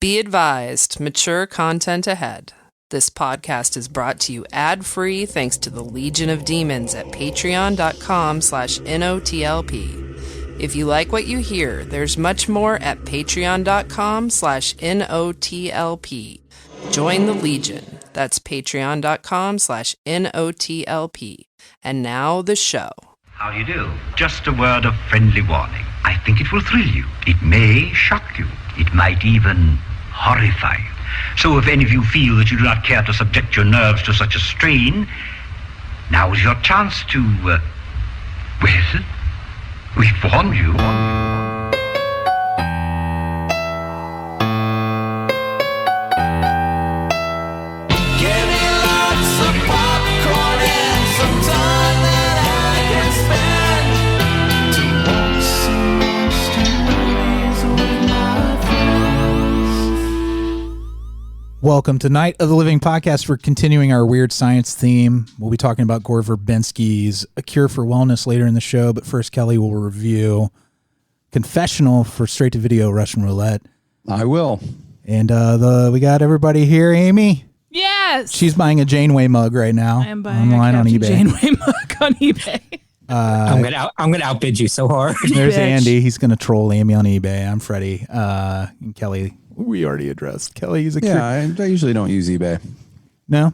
Be advised, mature content ahead. This podcast is brought to you ad-free thanks to the Legion of Demons at patreon.com/NOTLP. If you like what you hear, there's much more at patreon.com/NOTLP. Join the Legion. That's patreon.com/NOTLP. And now the show. How do you do? Just a word of friendly warning. I think it will thrill you. It may shock you. It might even horrify you. So if any of you feel that you do not care to subject your nerves to such a strain, now is your chance to, well, we've warned you. Welcome to Night of the Living Podcast. We're continuing our weird science theme. We'll be talking about Gore Verbinski's A Cure for Wellness later in the show, but first Kelley will review Confessional for Straight-to-Video Russian Roulette. I will. And we got everybody here. Amy? Yes! She's buying a Janeway mug right now. I am buying online a on eBay. Janeway mug on eBay. I'm gonna outbid you so hard. There's bitch. Andy. He's gonna troll Amy on eBay. I'm Freddy. And Kelley. We already addressed. Kelley's a cure. Yeah, I usually don't use eBay. No?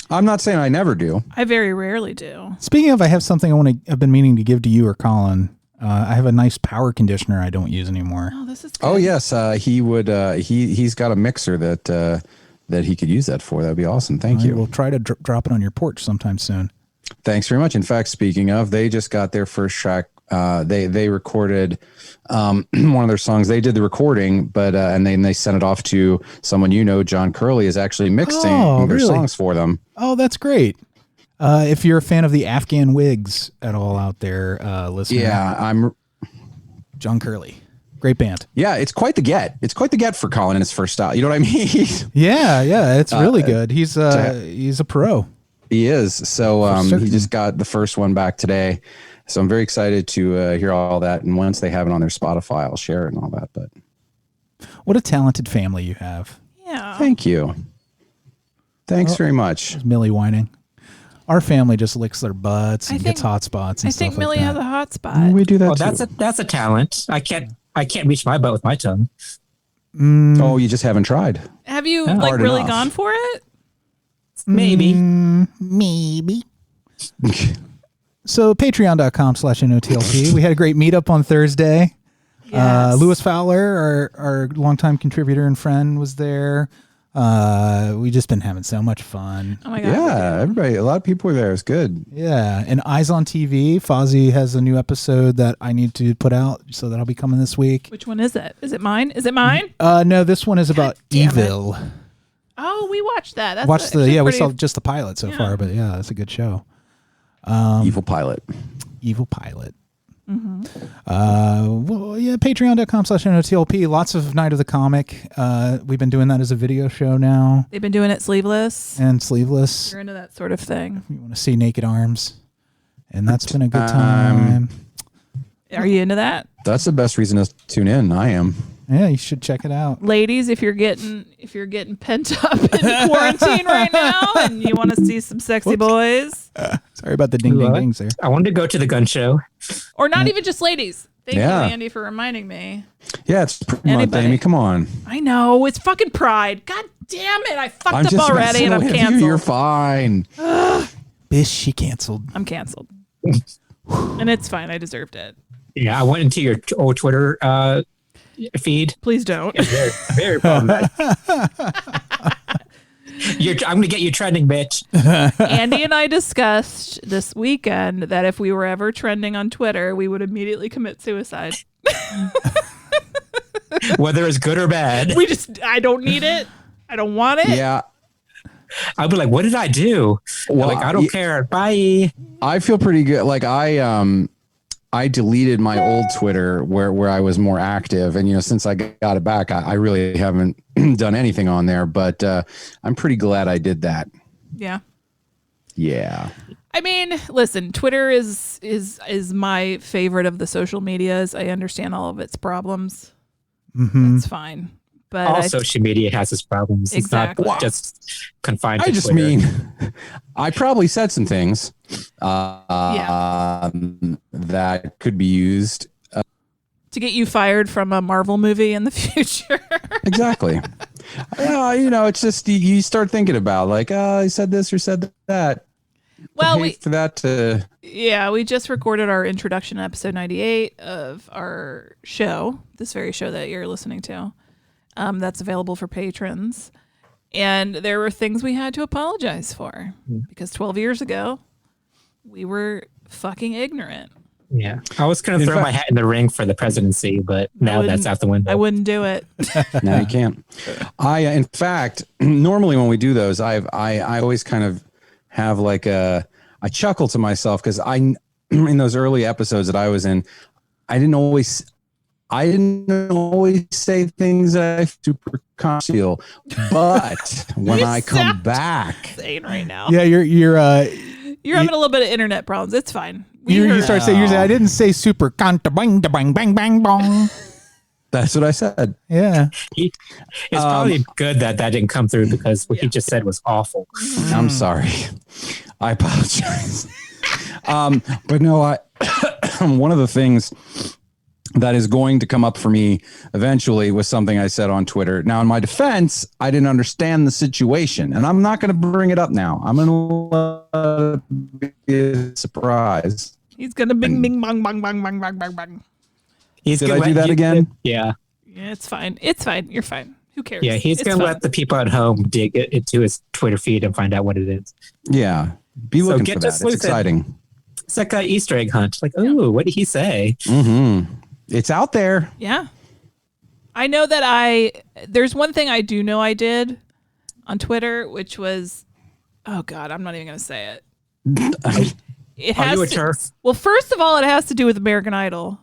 I'm not saying I never do. I very rarely do. Speaking of, I have something I've been meaning to give to you or Colin. I have a nice power conditioner I don't use anymore. Oh, this is good. Oh yes, he would. He's got a mixer that he could use that for. That'd be awesome. Thank you. We'll try to drop it on your porch sometime soon. Thanks very much. In fact, speaking of, they just got their first track. They recorded one of their songs. They did the recording, but and then they sent it off to someone John Curley is actually mixing their songs for them. Oh, that's great. If you're a fan of the Afghan Wigs at all out there, listening, Yeah, I'm John Curley. Great band. Yeah, it's quite the get. It's quite the get for Colin in his first style. You know what I mean? Yeah, it's really good. He's a pro. He is. So he just got the first one back today. So I'm very excited to hear all that. And once they have it on their Spotify, I'll share it and all that. But what a talented family you have. Yeah. Thank you. Thanks very much. There's Millie whining. Our family just licks their butts and gets hot spots and I stuff think like Millie that. has a hot spot. We do that Oh, too. that's a talent. I can't reach my butt with my tongue. Oh, you just haven't tried. Have you Hard really enough. gone for it? Maybe. Maybe. So patreon.com/NOTLP. We had a great meetup on Thursday. Yes. Lewis Fowler, our longtime contributor and friend, was there. We just been having so much fun. Oh my God. Yeah, everybody, a lot of people were there. It's good. Yeah, and Eyes on TV. Fozzie has a new episode that I need to put out, so that'll be coming this week. Which one is it? Is it mine? Is it mine? No, this one is about damn it. evil. Oh, we watched that. That's We saw just the pilot so far, but yeah, it's a good show. Evil pilot. Evil pilot. Mm-hmm. Patreon.com/NOTLP. Lots of Night of the Comic. We've been doing that as a video show now. They've been doing it sleeveless. And sleeveless. You're into that sort of thing. You want to see naked arms. And that's been a good time. Are you into that? That's the best reason to tune in. I am. Yeah, you should check it out. Ladies, if you're getting pent up in quarantine right now and you want to see some sexy boys. Sorry about the ding dings there. I wanted to go to the gun show. Or not even just ladies. Thank you, Yeah. Andy, for reminding me. Yeah, it's Pride Month, Anybody. Amy. Come on. I know. It's fucking Pride. God damn it. I fucked I'm up just already and I'm messing with canceled. you. You're fine. Bish, she canceled. I'm canceled. And it's fine. I deserved it. Yeah, I went into your old Twitter feed. Please don't. Very, very problematic. I'm going to get you trending, bitch. Andy and I discussed this weekend that if we were ever trending on Twitter, we would immediately commit suicide. Whether it's good or bad. I don't need it. I don't want it. Yeah. I'll be like, what did I do? Well, I don't care. Bye. I feel pretty good. Like I deleted my old Twitter where I was more active. And, since I got it back, I really haven't done anything on there, but I'm pretty glad I did that. Yeah. Yeah. I mean, listen, Twitter is my favorite of the social medias. I understand all of its problems. Mm-hmm. That's fine. But all social media has its problems. Exactly. It's not just confined to I just Twitter. mean, I probably said some things that could be used. To get you fired from a Marvel movie in the future. Exactly. It's just you start thinking about like, oh, he said this or said that. Well, we just recorded our introduction episode 98 of our show, this very show that you're listening to. That's available for patrons. And there were things we had to apologize for because 12 years ago, we were fucking ignorant. Yeah. I was going to throw my hat in the ring for the presidency, but now that's out the window. I wouldn't do it. No, you can't. In fact, normally when we do those, I always kind of have like I chuckle to myself because in those early episodes that I was in, I didn't always say things that I super conceal, but when I come back, insane right now. Yeah, you're having a little bit of internet problems. It's fine. You start saying, I didn't say super conta bang bang bang bang bong. That's what I said. Yeah. It's probably good that didn't come through because what he just said was awful. I'm sorry. I apologize. But no, one of the things that is going to come up for me eventually was something I said on Twitter. Now, in my defense, I didn't understand the situation, and I'm not going to bring it up now. I'm going to let it be a surprise. He's going to bing, bing, bang, bang, bang, bang, bang, bang, bang. Did I do that again? Yeah. Yeah, it's fine. It's fine. You're fine. Who cares? Yeah, he's going to let the people at home dig into his Twitter feed and find out what it is. Yeah. Be looking for that. It's exciting. It's like an Easter egg hunt. Like, oh, what did he say? Mm-hmm. It's out there. Yeah. I know that there's one thing I do know I did on Twitter, which was, oh God, I'm not even going to say it. Are you a turf? Well, first of all, it has to do with American Idol,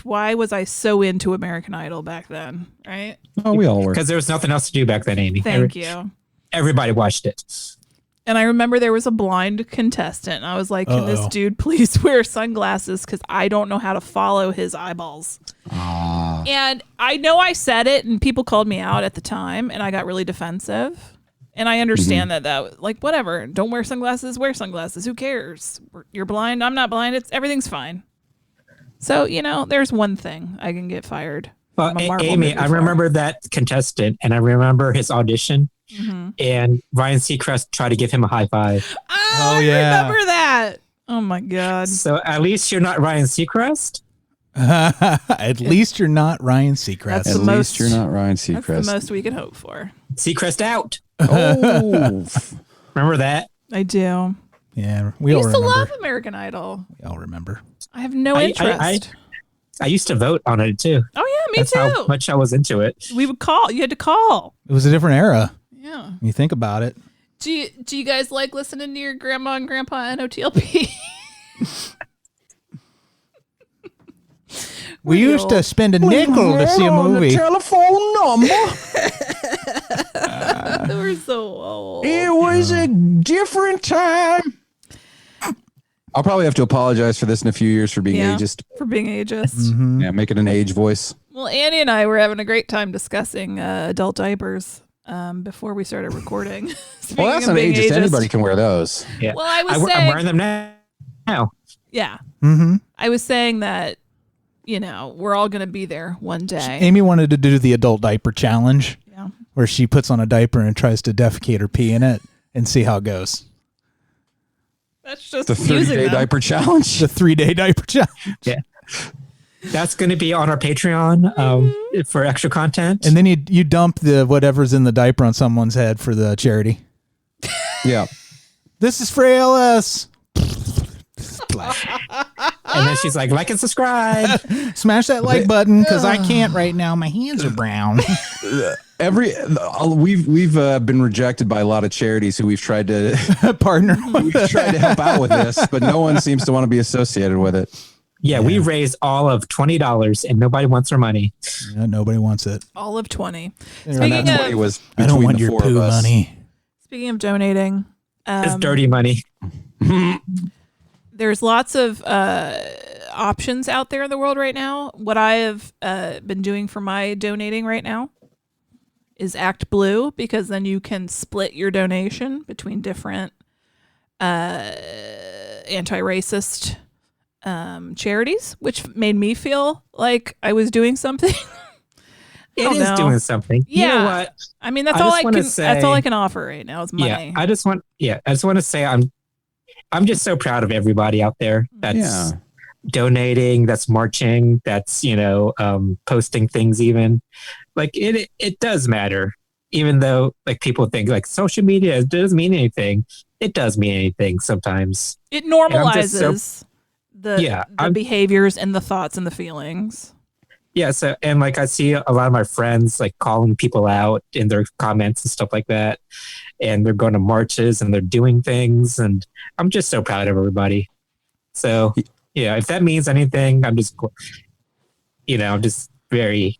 why was I so into American Idol back then, right? Oh, we all were. Because there was nothing else to do back then, Amy. Thank you. Everybody watched it. And I remember there was a blind contestant. And I was like, can this dude please wear sunglasses? Because I don't know how to follow his eyeballs. And I know I said it and people called me out at the time and I got really defensive. And I understand that like, whatever. Don't wear sunglasses. Wear sunglasses. Who cares? You're blind. I'm not blind. Everything's fine. So, there's one thing I can get fired. Well, Amy, I remember that contestant and I remember his audition. Mm-hmm. And Ryan Seacrest tried to give him a high five. Oh, yeah. I remember that. Oh, my God. So at least you're not Ryan Seacrest? At least you're not Ryan Seacrest. At least you're not Ryan Seacrest. That's the most we can hope for. Seacrest out. Oh. Remember that? I do. Yeah, we all remember. I used to love American Idol. We all remember. I have no interest. I used to vote on it, too. Oh, yeah, me too. That's how much I was into it. We would call. You had to call. It was a different era. Yeah. When you think about it. Do you guys like listening to your grandma and grandpa NOTLP? We used to spend a nickel to see a movie. The telephone number. They were so old. It was a different time. I'll probably have to apologize for this in a few years for being ageist. For being ageist. Mm-hmm. Yeah, make it an age voice. Well, Annie and I were having a great time discussing adult diapers before we started recording. Well, that's not ageist. Anybody can wear those. Yeah. Well, I'm wearing them now. Yeah. Mm-hmm. I was saying that, we're all going to be there one day. Amy wanted to do the adult diaper challenge. Yeah. Where she puts on a diaper and tries to defecate or pee in it and see how it goes. That's just the 30-day diaper challenge. The 3-day diaper challenge. Yeah. That's going to be on our Patreon for extra content. And then you dump the whatever's in the diaper on someone's head for the charity. Yeah. This is for ALS. And then she's like and subscribe. Smash that like button because I can't right now. My hands are brown. We've been rejected by a lot of charities who we've tried to partner. We've tried to help out with this, but no one seems to want to be associated with it. Yeah, we raised all of $20 and nobody wants our money. Yeah, nobody wants it. All of 20. And that 20 was I don't want the your four poo of us. money. Speaking of donating. It's dirty money. There's lots of options out there in the world right now. What I have been doing for my donating right now is Act Blue, because then you can split your donation between different anti-racist charities, which made me feel like I was doing something. It is doing something. Yeah. You know what? I mean, that's all I can. That's all I can offer right now is money. I just want to say I'm just so proud of everybody out there that's donating, that's marching, that's posting things. Even like it does matter. Even though like people think like social media doesn't mean anything, it does mean anything sometimes. It normalizes the behaviors and the thoughts and the feelings. Yeah. So, and like I see a lot of my friends like calling people out in their comments and stuff like that. And they're going to marches and they're doing things. And I'm just so proud of everybody. So, yeah, if that means anything, I'm just very,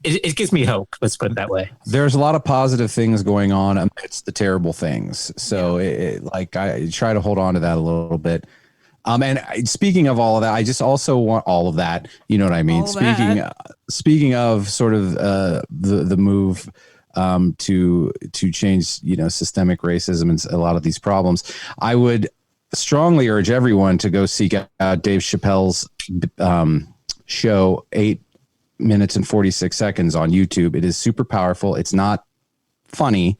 it gives me hope. Let's put it that way. There's a lot of positive things going on amidst the terrible things. So I try to hold on to that a little bit. And speaking of all of that, I just also want all of that. You know what I mean? Speaking of sort of the move to change, systemic racism and a lot of these problems, I would strongly urge everyone to go seek out Dave Chappelle's show, 8 minutes and 46 seconds on YouTube. It is super powerful. It's not funny.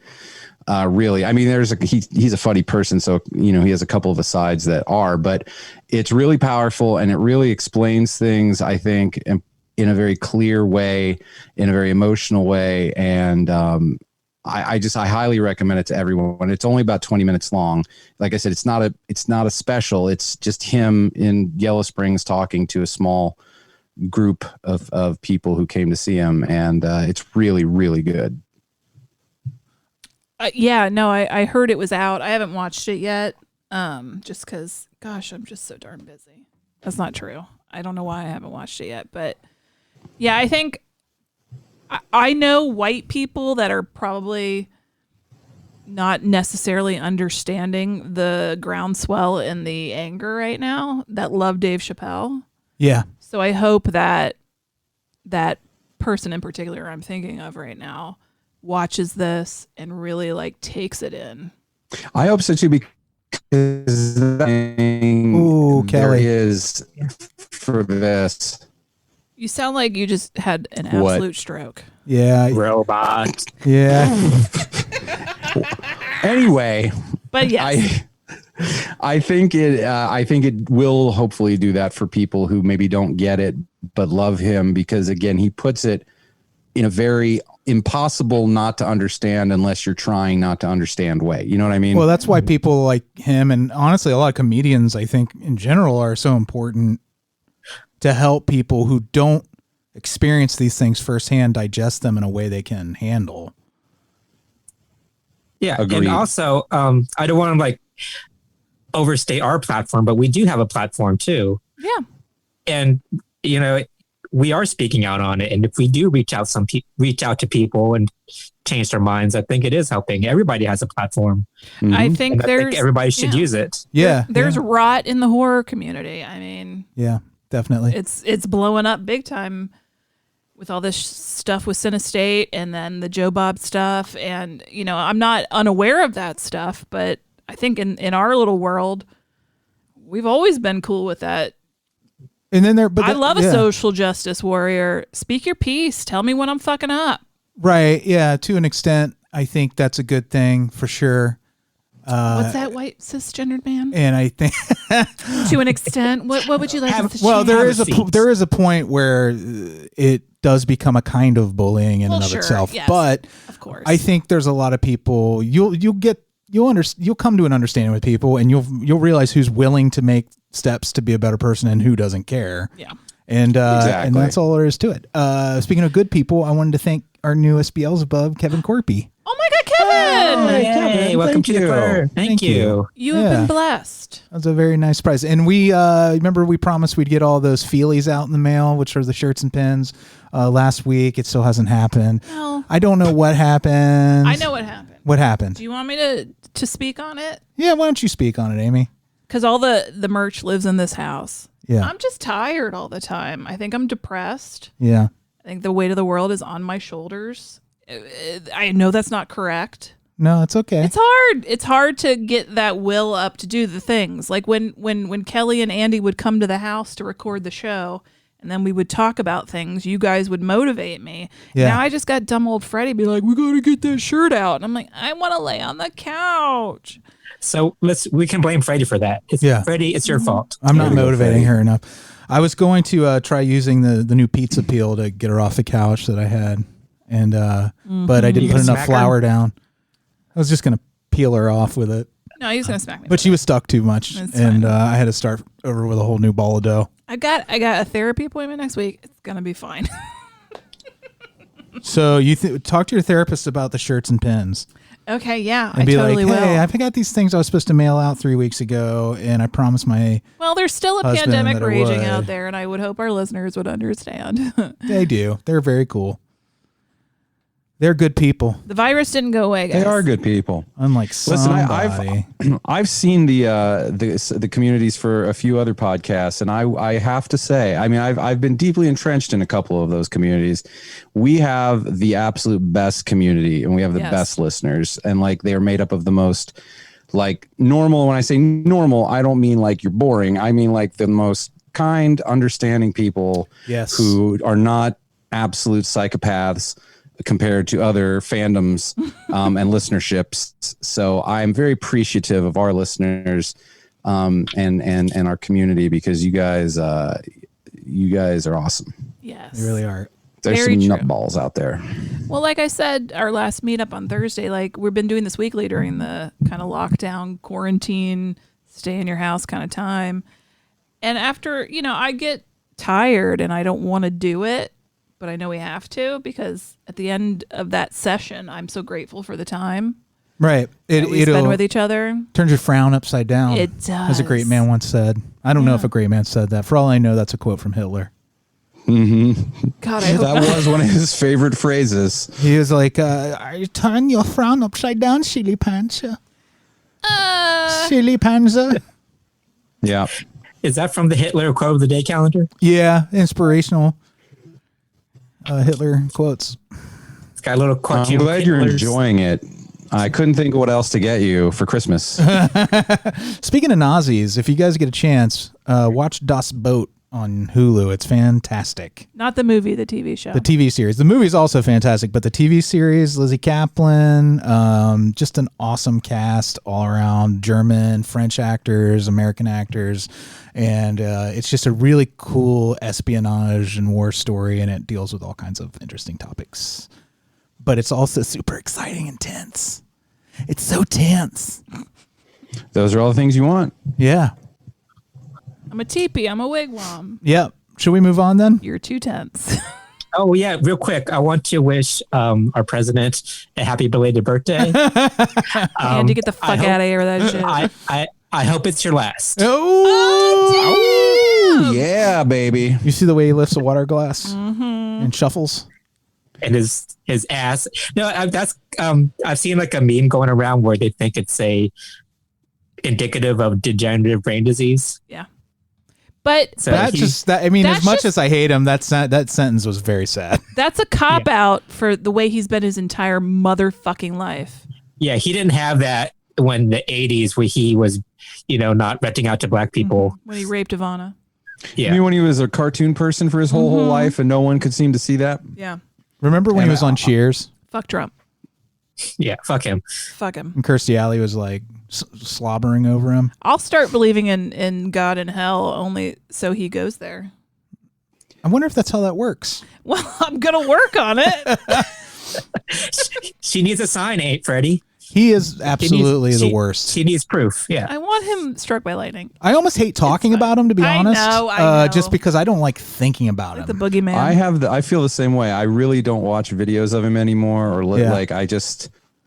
Really, I mean, he's a funny person, so he has a couple of asides that are, but it's really powerful and it really explains things, I think, in a very clear way, in a very emotional way, and I highly recommend it to everyone. It's only about 20 minutes long. Like I said, it's not a special. It's just him in Yellow Springs talking to a small group of people who came to see him, and it's really, really good. I heard it was out. I haven't watched it yet, just because, gosh, I'm just so darn busy. That's not true. I don't know why I haven't watched it yet, but yeah, I think I know white people that are probably not necessarily understanding the groundswell and the anger right now that love Dave Chappelle. Yeah. So I hope that person in particular I'm thinking of right now watches this and really like takes it in. I hope so too, because Kelley is for this. You sound like you just had an absolute stroke. Yeah. Robot. Yeah. Anyway, but yes. I think it will hopefully do that for people who maybe don't get it but love him, because again, he puts it in a very impossible not to understand unless you're trying not to understand way. You know what I mean? Well, that's why people like him, and honestly a lot of comedians, I think in general, are so important to help people who don't experience these things firsthand digest them in a way they can handle. Yeah. Agreed. And also, I don't want to like overstate our platform, but we do have a platform too. Yeah. And, we are speaking out on it. And if we do reach out to people and change their minds, I think it is helping. Everybody has a platform. Mm-hmm. I think everybody should use it. Yeah. There's rot in the horror community. I mean, yeah, definitely. It's blowing up big time with all this stuff with Cinestate and then the Joe Bob stuff. And, I'm not unaware of that stuff, but I think in our little world, we've always been cool with that. And then I love a social justice warrior. Speak your piece. Tell me when I'm fucking up. Right. Yeah. To an extent, I think that's a good thing for sure. What's that white cisgendered man? And I think to an extent, what would you like us to well, change? there is a point where it does become a kind of bullying in and of itself. Yes, but of course, I think there's a lot of people you'll come to an understanding with people, and you'll realize who's willing to make steps to be a better person and who doesn't care. Yeah. And exactly. And that's all there is to it. Speaking of good people, I wanted to thank our newest Beelzebub, Kevin Korpi. Oh my God, Kevin! Hey, Kevin, welcome to the club. Thank you. You have been blessed. That was a very nice surprise. And we remember we promised we'd get all those feelies out in the mail, which are the shirts and pins. Last week, it still hasn't happened. No. I don't know what happened. I know what happened. What happened? Do you want me to speak on it? Yeah, why don't you speak on it, Amy? Because all the merch lives in this house. Yeah. I'm just tired all the time. I think I'm depressed. Yeah. I think the weight of the world is on my shoulders. I know that's not correct. No, it's okay. It's hard. It's hard to get that will up to do the things. Like when Kelley and Andy would come to the house to record the show, and then we would talk about things, you guys would motivate me. Yeah. Now I just got dumb old Freddy be like, we got to get that shirt out. And I'm like, I want to lay on the couch. So we can blame Freddy for that. Freddy, it's your fault. I'm not motivating her enough. I was going to try using the new pizza peel to get her off the couch that I had, and but I didn't put enough flour down. I was just going to peel her off with it. No, he's going to smack me. But she was stuck too much, and I had to start over with a whole new ball of dough. I got a therapy appointment next week. It's going to be fine. So you talk to your therapist about the shirts and pins. Okay, yeah, And I be totally like, hey, will. I forgot these things I was supposed to mail out 3 weeks ago, and I promised my Well, there's still a husband pandemic that I raging would. out there, and I would hope our listeners would understand. They do. They're very cool. They're good people. The virus didn't go away, guys. They are good people. Unlike somebody. Listen, I've seen the communities for a few other podcasts, and I have to say, I mean, I've been deeply entrenched in a couple of those communities. We have the absolute best community, and we have the best listeners, and like they are made up of the most like normal. When I say normal, I don't mean like you're boring. I mean like the most kind, understanding people. Yes. Who are not absolute psychopaths compared to other fandoms and listenerships. So I'm very appreciative of our listeners and our community, because you guys are awesome. Yes. They really are. There's Very some true. nutballs out there. Well, like I said, our last meetup on Thursday, like we've been doing this weekly during the kind of lockdown, quarantine, stay in your house kind of time. And after, I get tired and I don't want to do it, but I know we have to, because at the end of that session, I'm so grateful for the time Right. that we spend with each other. Turns your frown upside down. It does. As a great man once said. I don't know if a great man said that. For all I know, that's a quote from Hitler. God, I hope That was one of his favorite phrases. He was like, turn your frown upside down, silly panzer. Silly panzer. Yeah. Is that from the Hitler quote of the day calendar? Yeah, inspirational Hitler quotes. It's got a little quote. I'm glad you're enjoying it. I couldn't think of what else to get you for Christmas. Speaking of Nazis, if you guys get a chance, watch Das Boot on Hulu. It's fantastic. Not the movie, the TV show. The TV series. The movie is also fantastic, but the TV series, Lizzie Kaplan, just an awesome cast all around, German, French actors, American actors, and it's just a really cool espionage and war story, and it deals with all kinds of interesting topics. But it's also super exciting and tense. It's so tense. Those are all the things you want. Yeah. I'm a teepee. I'm a wigwam. Yep. Should we move on then? You're too tense. Oh yeah, real quick. I want to wish our president a happy belated birthday. And to get the fuck out of here with that shit. I hope it's your last. Oh, yeah, baby. You see the way he lifts a water glass and shuffles? And his ass. No, I've seen like a meme going around where they think it's indicative of degenerative brain disease. Yeah. But So That's he- just that. I mean, that's as much just- as I hate him, that sentence was very sad. that's a cop out for the way he's been his entire motherfucking life. Yeah, he didn't have that when the 80s where he was, not renting out to black people. When he raped Ivana. Yeah. You mean when he was a cartoon person for his whole life and no one could seem to see that? Yeah. Remember when he was on Cheers Fuck Trump. Yeah, fuck him. Fuck him. and Kirstie Alley was like slobbering over him? I'll start believing in God and hell only so he goes there. I wonder if that's how that works. Well, I'm going to work on it. She needs a sign, ain't Freddie? He is absolutely the she- worst. She needs proof. Yeah. I want him struck by lightning. I almost hate talking about him, to be I honest. know, I know. Just because I don't like thinking about Like him. the boogeyman. I feel the same way. I really don't watch videos of him anymore, or Yeah. I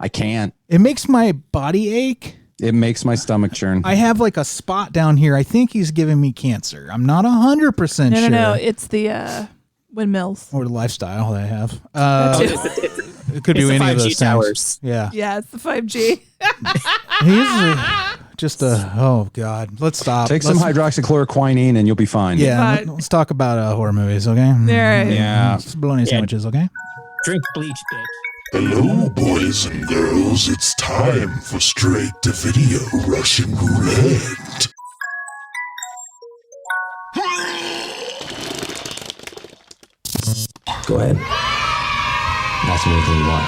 can't. It makes my body ache. It makes my stomach churn. I have like a spot down here. I think he's giving me cancer. I'm not 100% sure. No. It's the windmills. Or the lifestyle that I have. It could It's be the any of 5G those towers. things. Yeah. Yeah, it's the 5G. Oh God. Let's stop. Take some hydroxychloroquine and you'll be fine. Yeah. Fine. Let's talk about horror movies, okay? All right. Yeah. Bologna sandwiches, okay? Drink bleach, bitch. Hello, boys and girls. It's time for Straight-to-Video Russian Roulette. Go ahead. Ask me anything you want.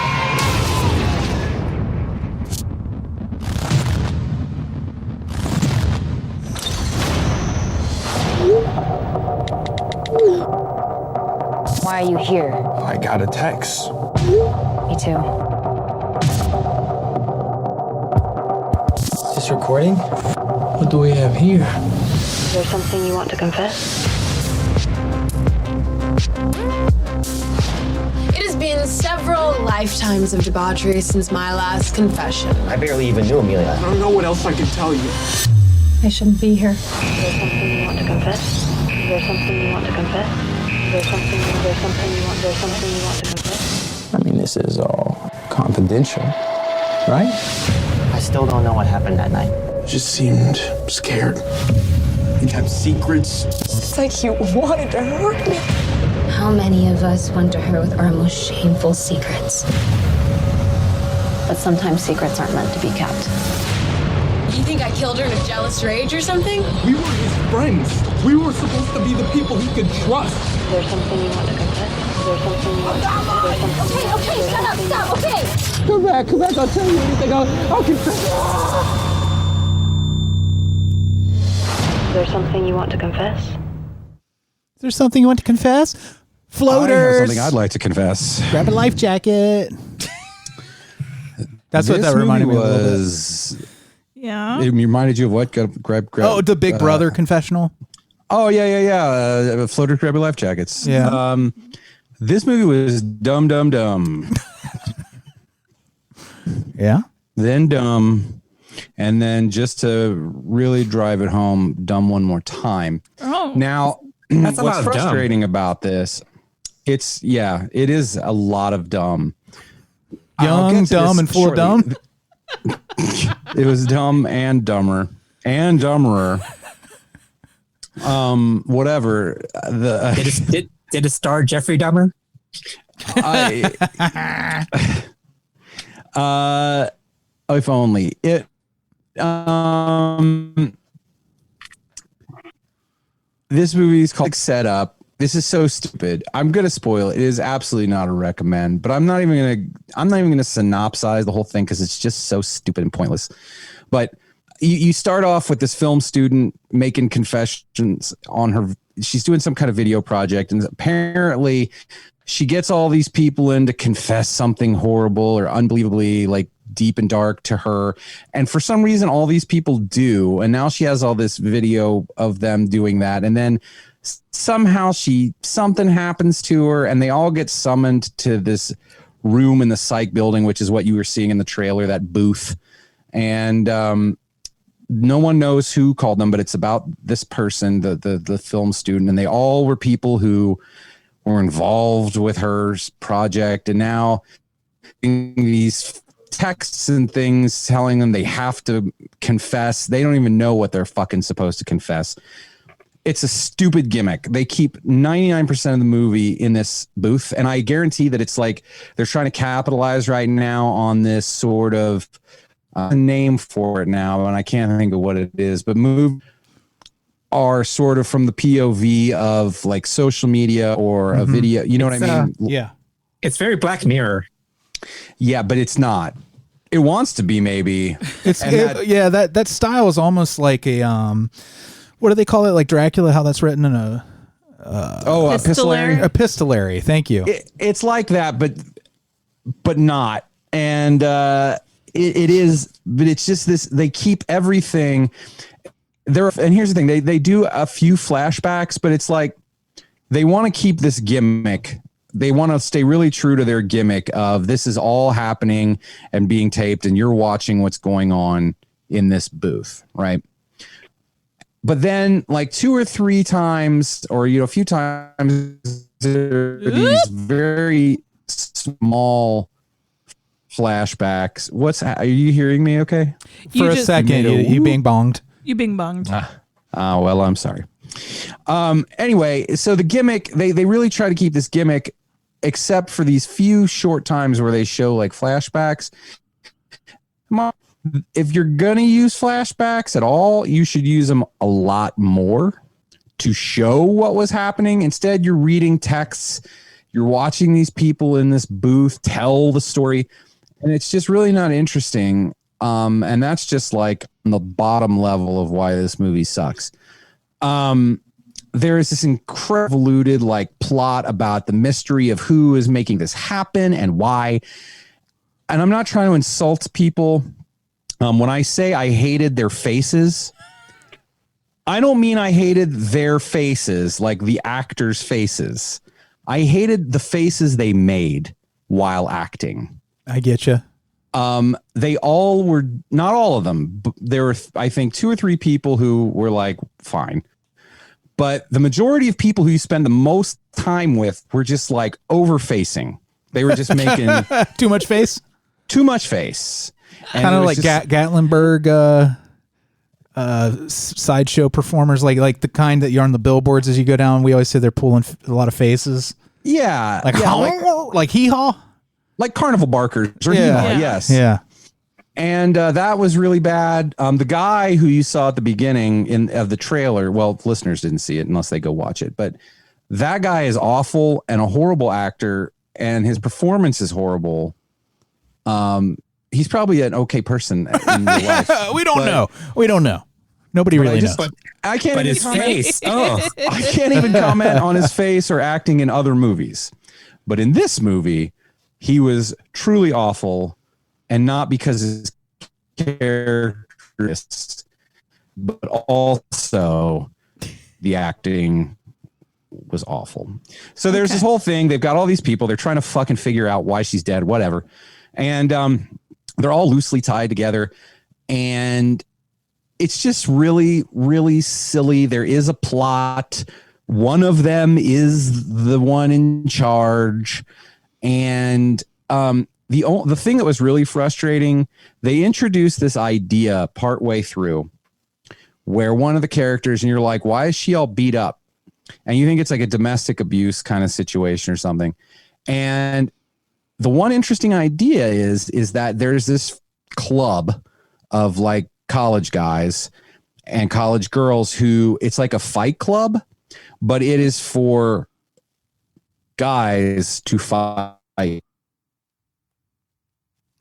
Why are you here? I got a text. Me too. Is this recording? What do we have here? Is there something you want to confess? It has been several lifetimes of debauchery since my last confession. I barely even knew Amelia. I don't know what else I can tell you. I shouldn't be here. Is there something you want to confess? Is there something you want to confess? Is there something you want to confess? I mean, this is all confidential, right? I still don't know what happened that night. You just seemed scared. You have secrets. It's like you wanted to hurt me. How many of us went to her with our most shameful secrets? But sometimes secrets aren't meant to be kept. You think I killed her in a jealous rage or something? We were his friends. We were supposed to be the people he could trust. Is there something you want to confess? Is there something you want to confess? Okay, shut up, stop, okay. Come back. I'll tell you anything. I'll confess. Is there something you want to confess? Is there something you want to confess? I have Floaters. something I'd like to confess. Grab a life jacket. That's what that reminded me of. Yeah. It reminded you of what? Grab. Oh, the Big Brother confessional. Oh, yeah. Floater grab your life jackets. Yeah. This movie was dumb. Yeah. Then dumb. And then just to really drive it home, dumb one more time. Oh. Now, That's a lot what's of dumb. frustrating about this, it is a lot of dumb. Young, dumb, and full of dumb. It was dumb and dumber and dumberer. Whatever. Did it star Jeffrey Dahmer? If only it. This movie is called Set Up. This is so stupid. I'm gonna spoil it. It is absolutely not a recommend, but I'm not even gonna synopsize the whole thing because it's just so stupid and pointless. But you start off with this film student making confessions on her. She's doing some kind of video project, and apparently she gets all these people in to confess something horrible or unbelievably like deep and dark to her. And for some reason, all these people do. And now she has all this video of them doing that. And then somehow something happens to her and they all get summoned to this room in the psych building, which is what you were seeing in the trailer, that booth. And no one knows who called them, but it's about this person, the film student. And they all were people who were involved with her project. And now these texts and things telling them they have to confess. They don't even know what they're fucking supposed to confess. It's a stupid gimmick. They keep 99% of the movie in this booth. And I guarantee that it's like they're trying to capitalize right now on this sort of name for it now. And I can't think of what it is, but are sort of from the POV of like social media or a video. You know what I mean? Yeah. It's very Black Mirror. Yeah, but it's not. It wants to be, maybe. That style is almost like a what do they call it? Like Dracula? How that's written in a epistolary. Epistolary. Thank you. It's like that, but not. And it is, but it's just this. They keep everything there. And here's the thing: they do a few flashbacks, but it's like they want to keep this gimmick. They want to stay really true to their gimmick of this is all happening and being taped and you're watching what's going on in this booth. Right. But then like 2 or 3 times or, a few times there are these very small flashbacks. Are you hearing me? Okay. For a second, you being bonged. You being bonged. Well, I'm sorry. Anyway, so the gimmick, they really try to keep this gimmick except for these few short times where they show like flashbacks. If you're going to use flashbacks at all, you should use them a lot more to show what was happening. Instead, you're reading texts. You're watching these people in this booth tell the story, and it's just really not interesting. And that's just like the bottom level of why this movie sucks. There is this incredibly like plot about the mystery of who is making this happen and why. And I'm not trying to insult people. When I say I hated their faces, I don't mean I hated their faces, like the actors' faces. I hated the faces they made while acting. I get you. They all were, not all of them, but there were, I think, 2 or 3 people who were like, fine. But the majority of people who you spend the most time with were just like over-facing. They were just making... Too much face? Too much face. Kind of like Gatlinburg sideshow performers, like the kind that you're on the billboards as you go down. We always say they're pulling a lot of faces. Yeah. Like hee-haw? Like carnival barkers or hee-haw, yes. Yeah. And that was really bad. The guy who you saw at the beginning of the trailer, well, listeners didn't see it unless they go watch it, but that guy is awful and a horrible actor, and his performance is horrible. He's probably an okay person in real life. We don't know. Nobody really knows. I can't even his face. Oh. I can't even comment on his face or acting in other movies. But in this movie, he was truly awful, and not because his character, but also the acting was awful. So there's this whole thing. They've got all these people. They're trying to fucking figure out why she's dead, whatever. And they're all loosely tied together. And it's just really, really silly. There is a plot. One of them is the one in charge. And the thing that was really frustrating, they introduced this idea partway through where one of the characters, and you're like, why is she all beat up? And you think it's like a domestic abuse kind of situation or something. And the one interesting idea is that there's this club of like college guys and college girls who, it's like a fight club, but it is for guys to fight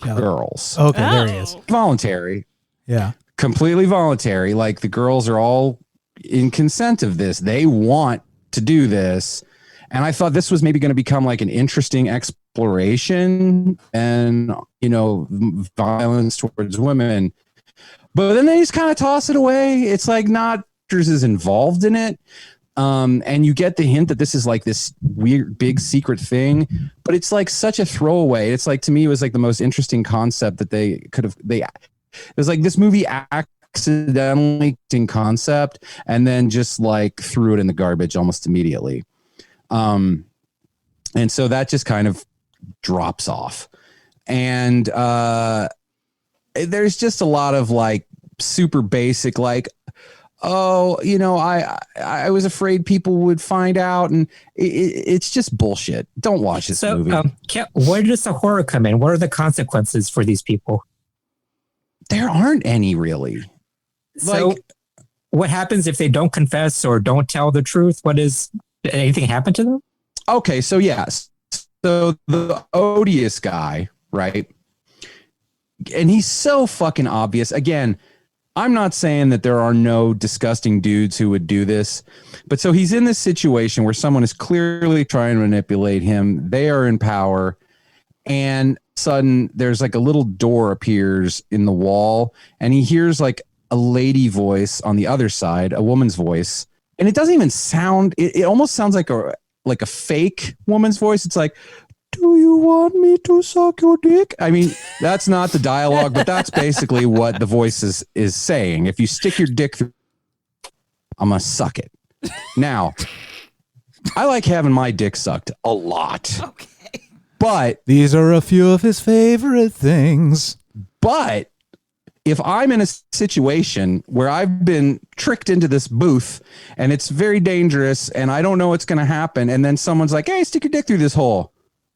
girls. Okay, there he is. Voluntary. Yeah. Completely voluntary. Like the girls are all in consent of this. They want to do this. And I thought this was maybe going to become like an interesting exploration and, violence towards women. But then they just kind of toss it away. It's like not is involved in it. And you get the hint that this is like this weird, big secret thing, but it's like such a throwaway. It's like, to me, it was like the most interesting concept that they could have, it was like this movie accidentally in concept and then just like threw it in the garbage almost immediately. And so that just kind of drops off. And there's just a lot of like super basic, like, oh, I was afraid people would find out, and it's just bullshit. Don't watch this movie. Where does the horror come in? What are the consequences for these people? There aren't any, really. So what happens if they don't confess or don't tell the truth? Anything happen to them? Okay, so yes. So the odious guy, right? And he's so fucking obvious. Again, I'm not saying that there are no disgusting dudes who would do this, but so he's in this situation where someone is clearly trying to manipulate him. They are in power, and sudden there's like a little door appears in the wall, and he hears like a lady voice on the other side, a woman's voice, and it doesn't even sound. It almost sounds like a fake woman's voice. It's like, do you want me to suck your dick? I mean, that's not the dialogue, but that's basically what the voice is saying. If you stick your dick through, I'm going to suck it. Now, I like having my dick sucked a lot. Okay. But these are a few of his favorite things. But if I'm in a situation where I've been tricked into this booth and it's very dangerous and I don't know what's going to happen, and then someone's like, hey, stick your dick through this hole.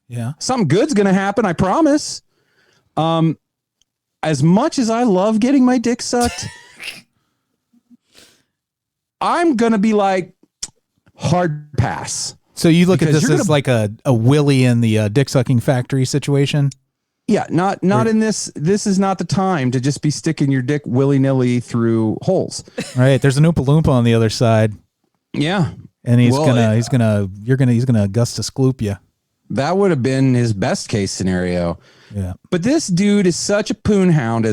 Yeah. Something good's going to happen, I promise. As much as I love getting my dick sucked, I'm going to be like, hard pass. So you look at this as like a Willy in the dick sucking factory situation? Yeah, not in this. This is not the time to just be sticking your dick willy-nilly through holes. Right. There's an Oompa Loompa on the other side. Yeah. And he's gonna Augustus Gloop you. That would have been his best case scenario. Yeah. But this dude is such a poon hound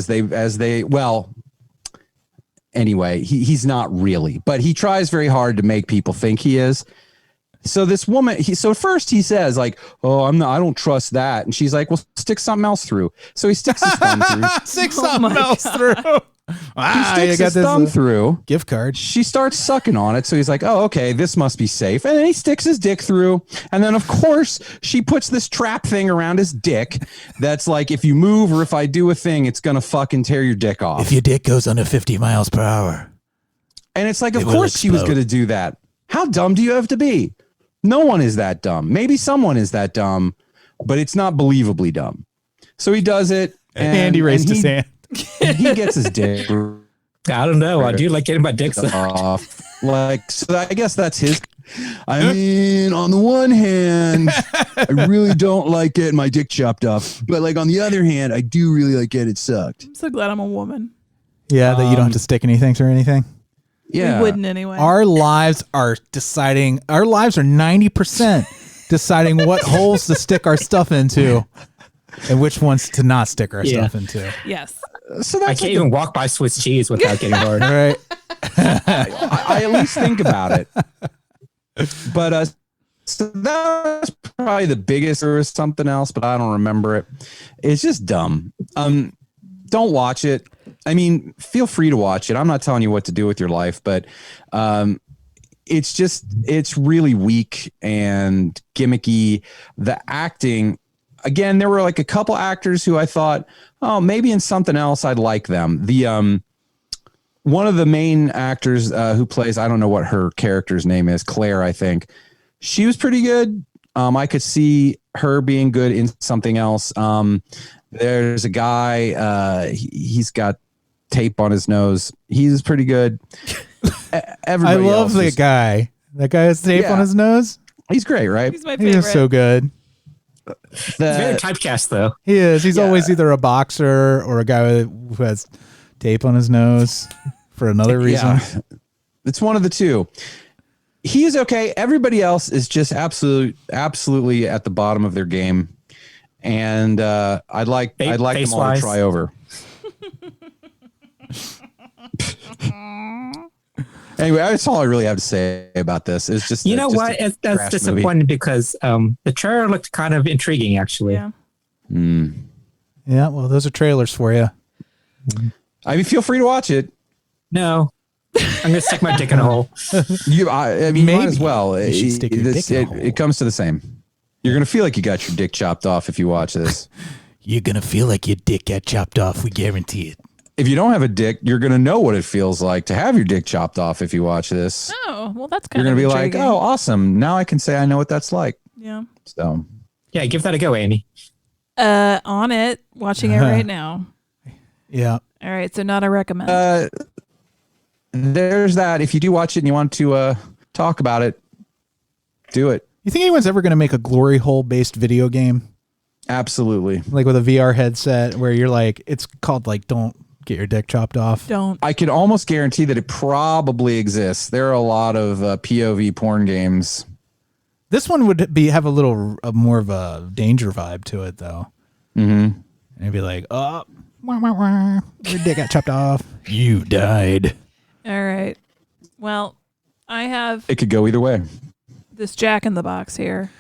anyway, he's not really, but he tries very hard to make people think he is. So this woman, so first he says like, "Oh, I don't trust that," and she's like, "Well, stick something else through." So he sticks his thumb through. Stick something else through. He sticks his thumb through. Gift card. She starts sucking on it, so he's like, "Oh, okay, this must be safe." And then he sticks his dick through, and then of course she puts this trap thing around his dick. That's like, if you move or if I do a thing, it's gonna fucking tear your dick off. If your dick goes under 50 miles per hour. And it's like, of course she was gonna do that. How dumb do you have to be? No one is that dumb. Maybe someone is that dumb, but it's not believably dumb. So he does it. And Andy raised his hand. He gets his dick. I don't know. I do like getting my dick sucked off. Like, so I guess that's his. I mean, on the one hand, I really don't like getting my dick chopped off. But like on the other hand, I do really like getting it sucked. I'm so glad I'm a woman. Yeah, that you don't have to stick anything through anything. Yeah. We wouldn't anyway. Our lives are 90% deciding what holes to stick our stuff into and which ones to not stick our stuff into. Yes. So that's I can't even walk by Swiss cheese without getting hard. Right. I at least think about it. But so that's probably the biggest, or something else, but I don't remember it. It's just dumb. Don't watch it. I mean, feel free to watch it. I'm not telling you what to do with your life, but it's really weak and gimmicky. The acting, again, there were like a couple actors who I thought, oh, maybe in something else I'd like them. The one of the main actors who plays, I don't know what her character's name is, Claire, I think. She was pretty good. I could see her being good in something else. There's a guy, he's got tape on his nose. He's pretty good. I love the guy. That guy has tape on his nose. He's great, right? He's my favorite. He's so good. He's very typecast, though. He is. He's always either a boxer or a guy who has tape on his nose for another reason. Yeah. It's one of the two. He's okay. Everybody else is just absolutely at the bottom of their game. And I'd like them all to try over. Anyway, that's all I really have to say about this. It's just that's disappointing because the trailer looked kind of intriguing, actually. Yeah. Yeah. Well, those are trailers for you. I mean, feel free to watch it. No, I'm gonna stick my dick in a hole. I mean, might as well. You should stick your dick in a hole. It comes to the same. You're gonna feel like you got your dick chopped off if you watch this. You're gonna feel like your dick got chopped off. We guarantee it. If you don't have a dick, you're going to know what it feels like to have your dick chopped off if you watch this. Oh, well, that's kind of You're going to be intriguing. like, oh, awesome. Now I can say I know what that's like. Yeah. So, yeah, give that a go, Amy. On it, watching it right now. Yeah. All right, so not a recommend. There's that. If you do watch it and you want to talk about it, do it. You think anyone's ever going to make a glory hole based video game? Absolutely. Like with a VR headset where you're like, it's called like, don't get your dick chopped off. Don't. I can almost guarantee that it probably exists. There are a lot of POV porn games. This one would have a little more of a danger vibe to it, though. Mm-hmm. And it'd be like, oh, your dick got chopped off. You died. All right. Well, I have It could go either way. this Jack in the Box here.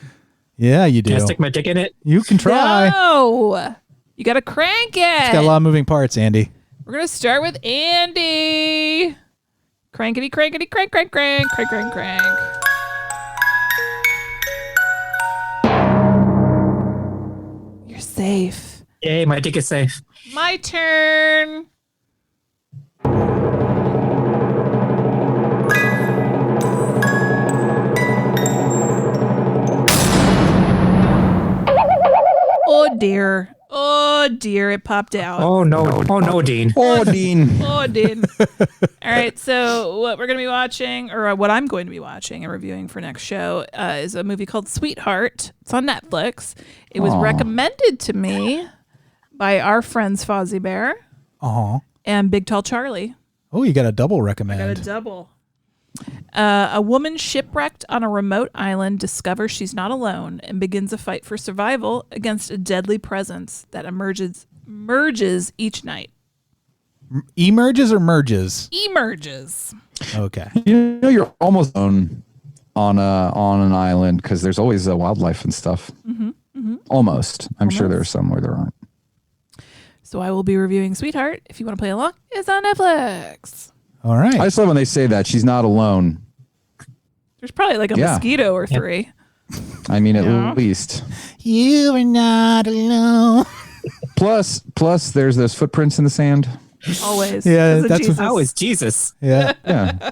Yeah, you do. Can I stick my dick in it? You can try. No! You got to crank it. It's got a lot of moving parts, Andy. We're going to start with Andy. Crankety, crankety, crank, crank, crank, crank, crank, crank. You're safe. Yay, my dick is safe. My turn. dear. Oh dear, it popped out. Oh no. Oh no, Dean. Oh, Dean. Oh, Dean. All right, so what we're going to be watching, or what I'm going to be watching and reviewing for next show, is a movie called Sweetheart. It's on Netflix. It was recommended to me by our friends Fozzie Bear and Big Tall Charlie. Oh, you got a double recommend. I got a double. A woman shipwrecked on a remote island discovers she's not alone and begins a fight for survival against a deadly presence that emerges each night. Emerges or merges? Emerges. Okay. You know, you're almost on an island because there's always wildlife and stuff. Almost. I'm sure there's some where there aren't. So I will be reviewing Sweetheart. If you want to play along, it's on Netflix. All right. I just love when they say that she's not alone. There's probably like a mosquito or three. I mean, at least. You are not alone. Plus, there's those footprints in the sand. Always. Yeah, that's always Jesus. Yeah. Yeah.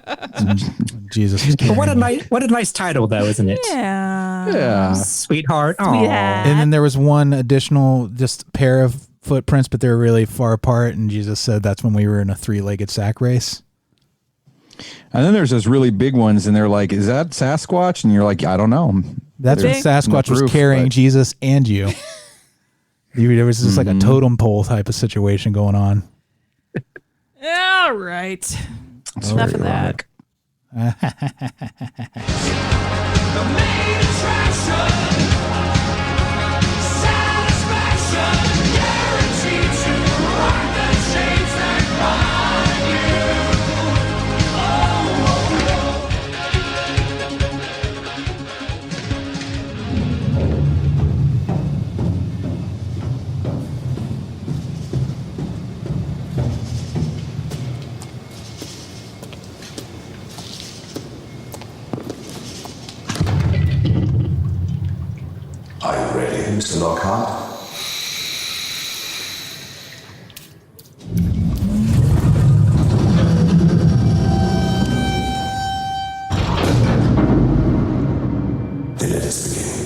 Jesus. But what a nice title though, isn't it? Yeah. Sweetheart. Yeah. And then there was one additional just pair of footprints, but they're really far apart. And Jesus said that's when we were in a 3-legged sack race. And then there's those really big ones, and they're like, "Is that Sasquatch?" And you're like, "I don't know." That's when Sasquatch was carrying Jesus and you. There was just like a totem pole type of situation going on. All right. Enough of that. The main attraction, satisfaction, guaranteed to rock the chains that bind you. Are you ready, Mr. Lockhart? Then let us begin.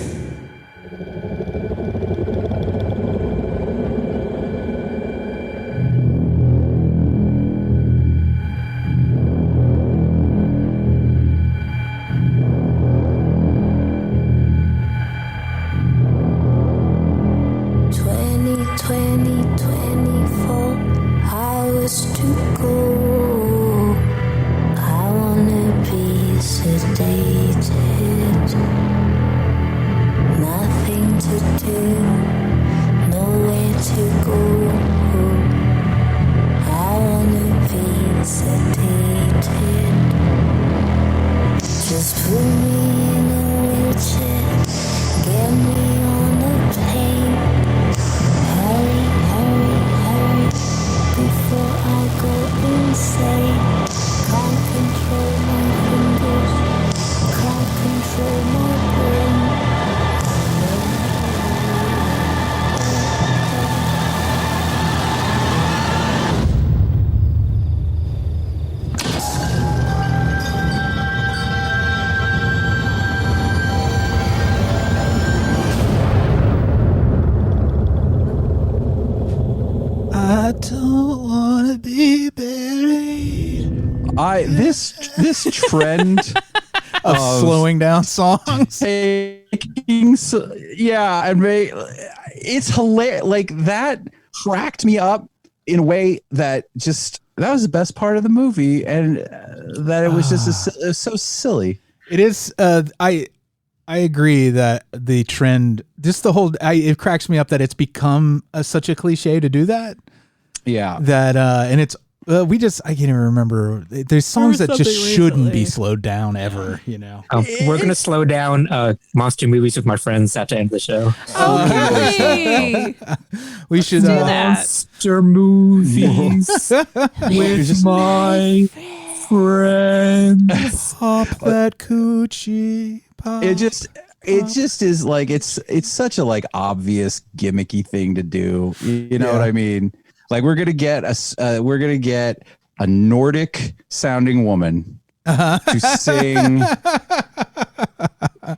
This trend of slowing down songs, and it's hilarious. Like that cracked me up in a way that was the best part of the movie, and that it was just it was so silly. It is. I agree that the trend, just the whole, it cracks me up that it's become such a cliche to do that. Yeah. That and it's. I can't even remember. There's songs that just shouldn't be slowed down ever, you know. We're going to slow down monster movies with my friends at the end of the show. Okay. We should do that. Monster movies with my friends. Pop that coochie. Pop. It just is like, it's such a like obvious gimmicky thing to do. You know what I mean? Like we're gonna get a Nordic sounding woman to sing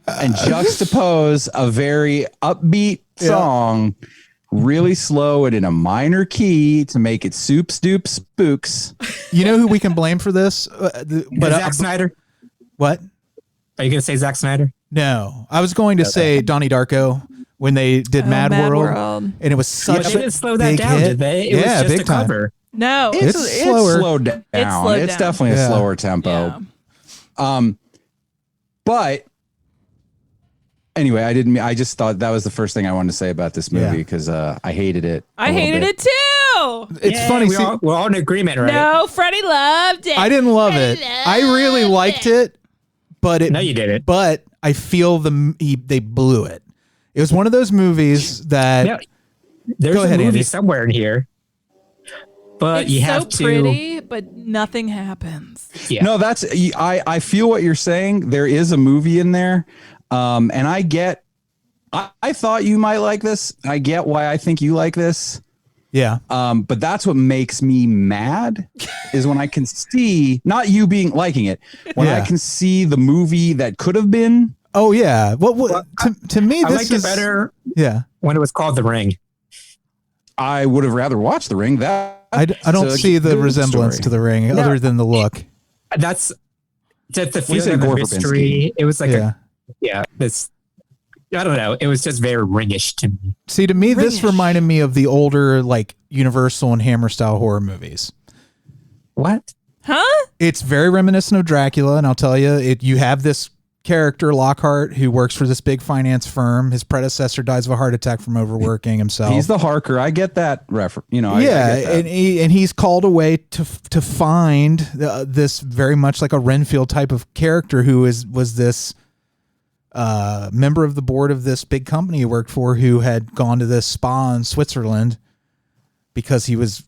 and juxtapose a very upbeat song really slow it in a minor key to make it soups, dupes, spooks. You know who we can blame for this? Zack Snyder. What? Are you going to say Zack Snyder? No, I was going to say Donnie Darko when they did Mad World, and it was such they didn't slow that big down, hit. did they? It was just big a cover. No, it's slower. Slowed down. It's definitely a slower tempo. Yeah. But anyway, I just thought that was the first thing I wanted to say about this movie because I hated it. I hated it too. It's funny. We're all in agreement, right? No, Freddie loved it. I didn't love it. I really liked it, but No, you didn't. But I feel they blew it. It was one of those movies that. Yeah, there's a movie somewhere in here, but it's you have so to. pretty, but nothing happens. Yeah. No, that's I feel what you're saying. There is a movie in there, and I get. I thought you might like this. I get why I think you like this. Yeah. But that's what makes me mad is when I can see not you liking it, when I can see the movie that could have been. Oh yeah. Well, to me, I liked it better. Yeah. When it was called The Ring. I would have rather watched The Ring. I don't see the resemblance to The Ring other than the look. That's the feeling said of the Gore mystery. Verbinski. It was like this. I don't know. It was just very ringish to me. See, to me, this reminded me of the older, like Universal and Hammer style horror movies. What? Huh? It's very reminiscent of Dracula, and I'll tell you, you have this character Lockhart who works for this big finance firm. His predecessor dies of a heart attack from overworking himself. He's the Harker. I get that reference. You know. I get that. And he's called away to find this very much like a Renfield type of character who was this. Member of the board of this big company he worked for who had gone to this spa in Switzerland because he was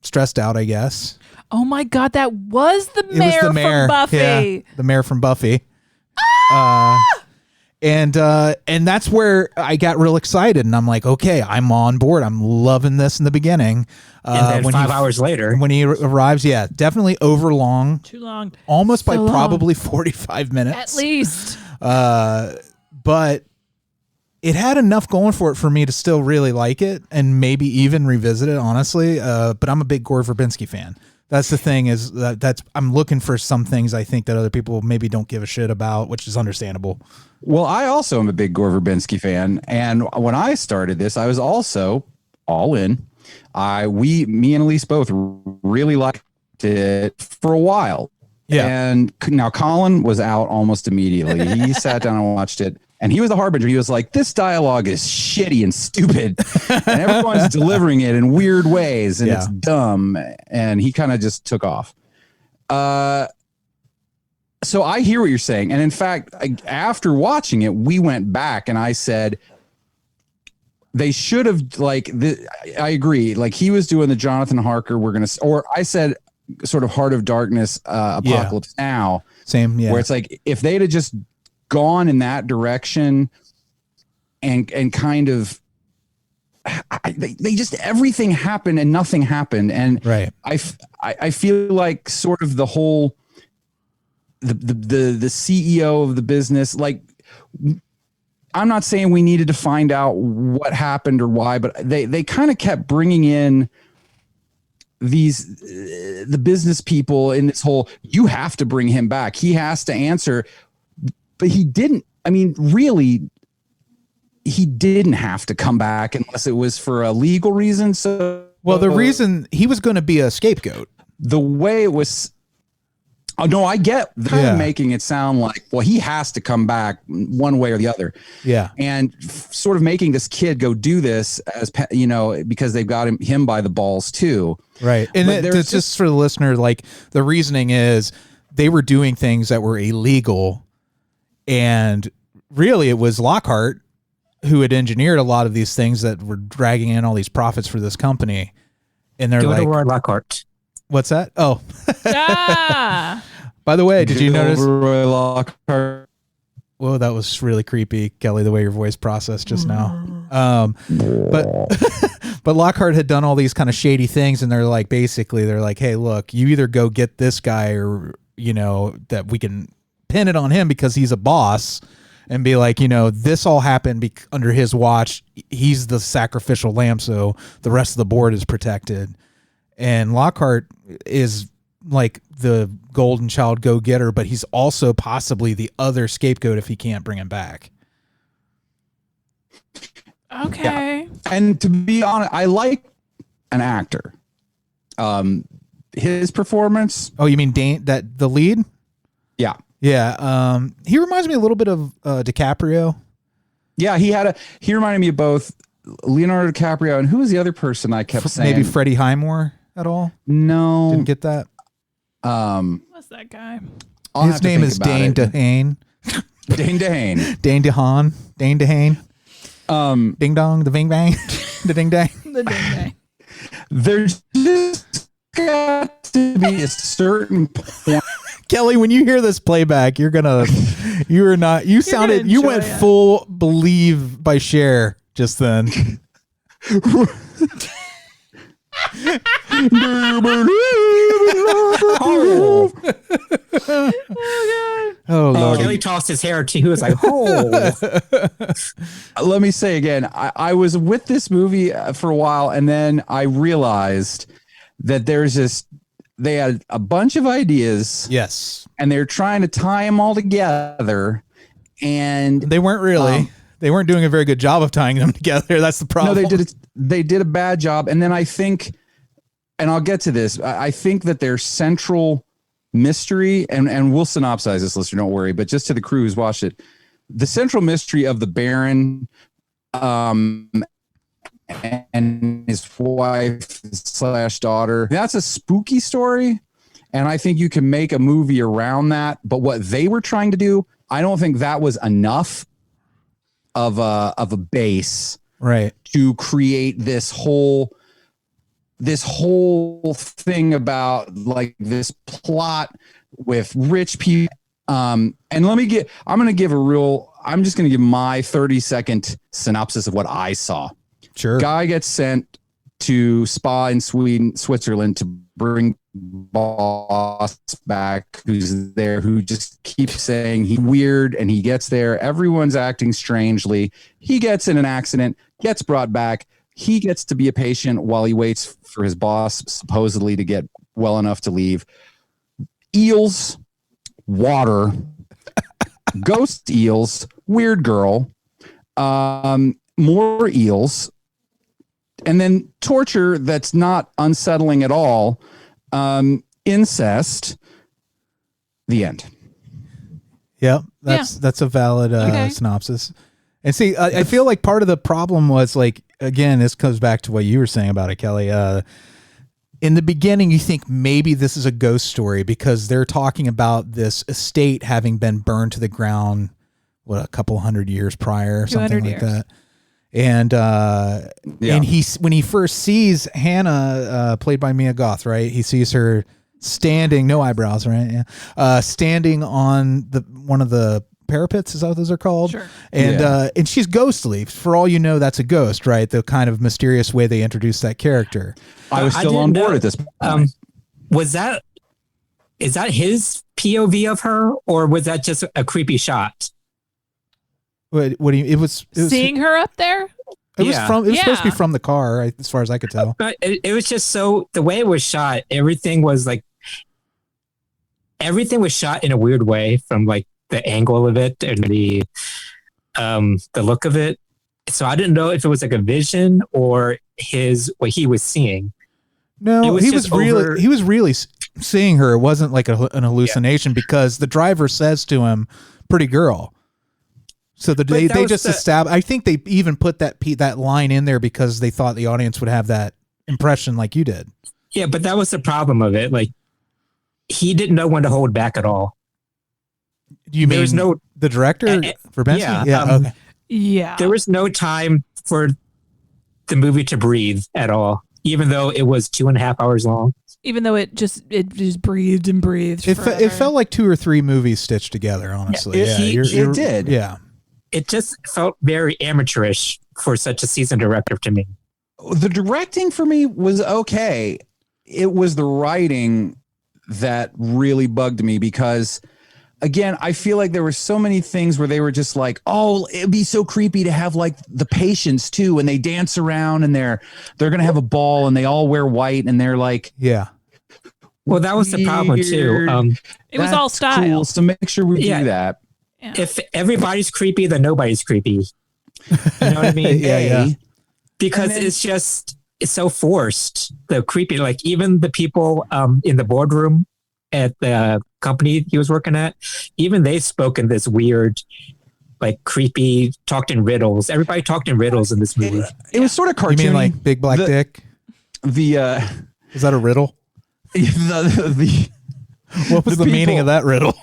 stressed out, I guess. Oh my God, that was the mayor from Buffy. Yeah, the mayor from Buffy. And that's where I got real excited, and I'm like, okay, I'm on board. I'm loving this in the beginning. And then 5 hours later, when he arrives, definitely too long, almost So by long. probably 45 minutes At least. But it had enough going for it for me to still really like it and maybe even revisit it, honestly. But I'm a big Gore Verbinski fan. That's the thing is that's I'm looking for some things I think that other people maybe don't give a shit about, which is understandable. Well, I also am a big Gore Verbinski fan, and when I started this, I was also all in. Me and Alise both really liked it for a while. Yeah. And now Colin was out almost immediately. He sat down and watched it, and he was the harbinger. He was like, "This dialogue is shitty and stupid, and everyone's delivering it in weird ways, and it's dumb." And he kind of just took off. So I hear what you're saying, and in fact, after watching it, we went back, and I said they should have I agree. Like he was doing the Jonathan Harker. I said sort of Heart of Darkness, Apocalypse Now. Same, yeah. Where it's like if they'd have just gone in that direction, and kind of. They just everything happened and nothing happened, and right. I feel like sort of the whole. The CEO of the business, like I'm not saying we needed to find out what happened or why, but they kind of kept bringing in the business people in this whole, you have to bring him back. He has to answer, but he didn't. I mean, really, he didn't have to come back unless it was for a legal reason. So, well, the reason he was going to be a scapegoat, the way it was. Oh, no, I get they're making it sound like, well, he has to come back one way or the other. Yeah. And sort of making this kid go do this as, because they've got him by the balls too. Right. And it's just for the listener, like the reasoning is they were doing things that were illegal. And really it was Lockhart who had engineered a lot of these things that were dragging in all these profits for this company. And they're like, Lockhart. What's that? Oh, Ah. By the way, did you notice? Lockhart. Whoa, that was really creepy, Kelley, the way your voice processed just now. But Lockhart had done all these kind of shady things, and they're like, hey, look, you either go get this guy, or that we can pin it on him because he's a boss, and be like, this all happened under his watch. He's the sacrificial lamb, so the rest of the board is protected. And Lockhart is like the golden child go-getter, but he's also possibly the other scapegoat if he can't bring him back. Okay. Yeah. And to be honest, I like an actor. His performance. Oh, you mean the lead? Yeah. Yeah. He reminds me a little bit of DiCaprio. Yeah, he reminded me of both Leonardo DiCaprio and who was the other person I kept saying? Maybe Freddie Highmore at all? No. Didn't get that. What's that guy? His name is Dane DeHaan. Dane DeHaan. Dane DeHaan. Dane DeHaan. Ding dong, the bing bang, the ding dang. The ding dang. There's just got to be a certain point. Kelley, when you hear this playback, you went full Believe by Cher just then. Oh Lord. Kelley tossed his hair too. He was like, oh. Let me say again, I was with this movie for a while, and then I realized that they had a bunch of ideas. Yes. And they're trying to tie them all together. And they weren't really. They weren't doing a very good job of tying them together. That's the problem. No, they did a bad job. And then I think, and I'll get to this, I think that their central mystery, and we'll synopsize this, listener, don't worry, but just to the crew who's watched it, the central mystery of the Baron and his wife / daughter, that's a spooky story. And I think you can make a movie around that. But what they were trying to do, I don't think that was enough of a base, right, to create this whole thing about like this plot with rich people. And I'm just going to give my 30-second synopsis of what I saw. Sure. Guy gets sent to Spa in Switzerland to bring boss back, who's there, who just keeps saying he's weird, and he gets there. Everyone's acting strangely. He gets in an accident, gets brought back. He gets to be a patient while he waits for his boss supposedly to get well enough to leave. Eels, water, ghost eels, weird girl, more eels, and then torture that's not unsettling at all. Incest. The end. Yep, that's a valid synopsis. And see, I feel like part of the problem was, like, again, this goes back to what you were saying about it, Kelley. In the beginning, you think maybe this is a ghost story because they're talking about this estate having been burned to the ground, a couple hundred years prior or something like that. And and when he first sees Hannah, played by Mia Goth, right? He sees her standing, no eyebrows, right? Yeah, standing on one of the parapets. Is that what those are called? Sure. And she's ghostly. For all you know, that's a ghost, right? The kind of mysterious way they introduced that character. I was still on board at this point. Is that his POV of her, or was that just a creepy shot? What do you? It was seeing her up there. It was supposed to be from the car, as far as I could tell. But it was just so the way it was shot. Everything was shot in a weird way, from like the angle of it and the look of it. So I didn't know if it was like a vision or what he was seeing. No, he was really seeing her. It wasn't like an hallucination because the driver says to him, "Pretty girl." So they just established. I think they even put that line in there because they thought the audience would have that impression, like you did. Yeah, but that was the problem of it. Like, he didn't know when to hold back at all. Do you mean the director, Verbinski? Yeah. Okay. Yeah. There was no time for the movie to breathe at all, even though it was 2.5 hours long. Even though it just breathed and breathed. It felt like 2 or 3 movies stitched together, honestly. It did. Yeah. It just felt very amateurish for such a seasoned director to me. The directing for me was okay. It was the writing that really bugged me because again, I feel like there were so many things where they were just like, oh, it'd be so creepy to have like the patients too, and they dance around and they're gonna have a ball and they all wear white and they're like, yeah. Well, that was the problem too. It was all style. Cool, so make sure we do that. Yeah. If everybody's creepy, then nobody's creepy. You know what I mean? Yeah. Because it's so forced. The creepy, like even the people in the boardroom at the company he was working at, even they spoke in this weird, like creepy, talked in riddles. Everybody talked in riddles in this movie. It was sort of cartoony. You mean like Big Black Dick? Is that a riddle? What was the meaning of that riddle?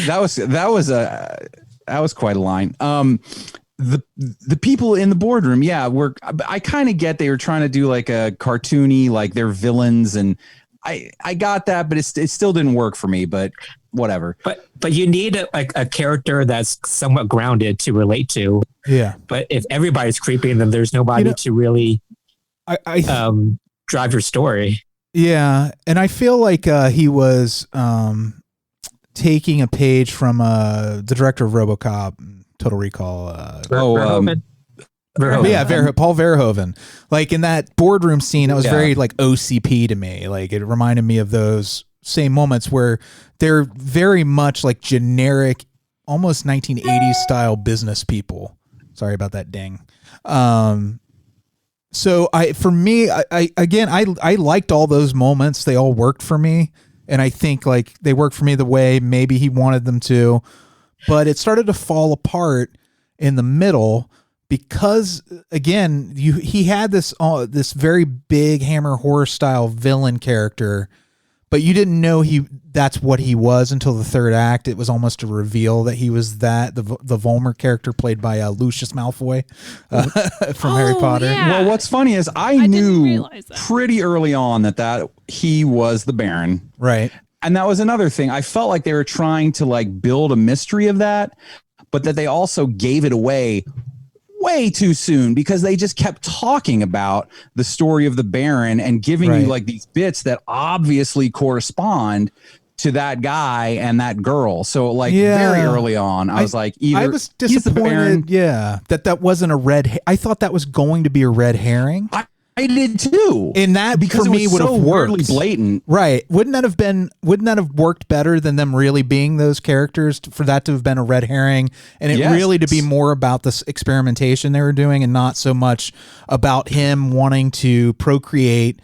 That was quite a line. The people in the boardroom, I kind of get they were trying to do like a cartoony, like they're villains, and I got that, but it still didn't work for me. But whatever. But you need a character that's somewhat grounded to relate to. Yeah. But if everybody's creepy, then there's nobody to really drive your story. Yeah, and I feel like he was taking a page from the director of RoboCop, Total Recall. Verhoeven. Paul Verhoeven. Like in that boardroom scene, it was very like OCP to me. Like it reminded me of those same moments where they're very much like generic, almost 1980s style business people. Sorry about that ding. So I liked all those moments. They all worked for me. And I think like they worked for me the way maybe he wanted them to, but it started to fall apart in the middle because again, he had this very big Hammer horror style villain character, but you didn't know that's what he was until the third act. It was almost a reveal that he was the Vollmer character played by Lucius Malfoy from Harry Potter. Yeah. Well, what's funny is I knew pretty early on that he was the Baron. Right. And that was another thing. I felt like they were trying to like build a mystery of that, but that they also gave it away way too soon because they just kept talking about the story of the Baron and giving you like these bits that obviously correspond to that guy and that girl. So like very early on, I was like, either I was disappointed. That wasn't a red. I thought that was going to be a red herring. I did too. And that because for me would have worked. Weirdly blatant. Right. Wouldn't that have worked better than them really being those characters for that to have been a red herring and it really to be more about this experimentation they were doing and not so much about him wanting to procreate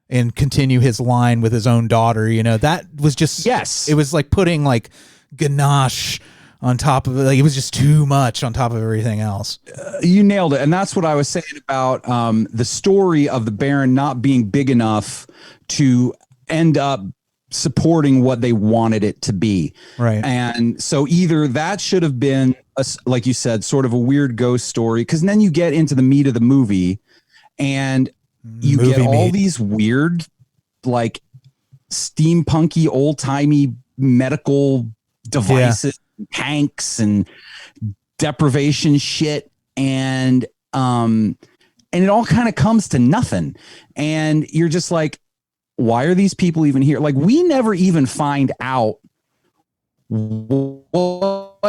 and continue his line with his own daughter. You know, that was just, it was like putting like ganache on top of it. Like it was just too much on top of everything else. You nailed it. And that's what I was saying about the story of the Baron not being big enough to end up supporting what they wanted it to be. Right. And so either that should have been, like you said, sort of a weird ghost story, because then you get into the meat of the movie and you get all these weird, like steampunky, old-timey medical devices. Tanks and deprivation shit and it all kind of comes to nothing and you're just like, why are these people even here? Like we never even find out what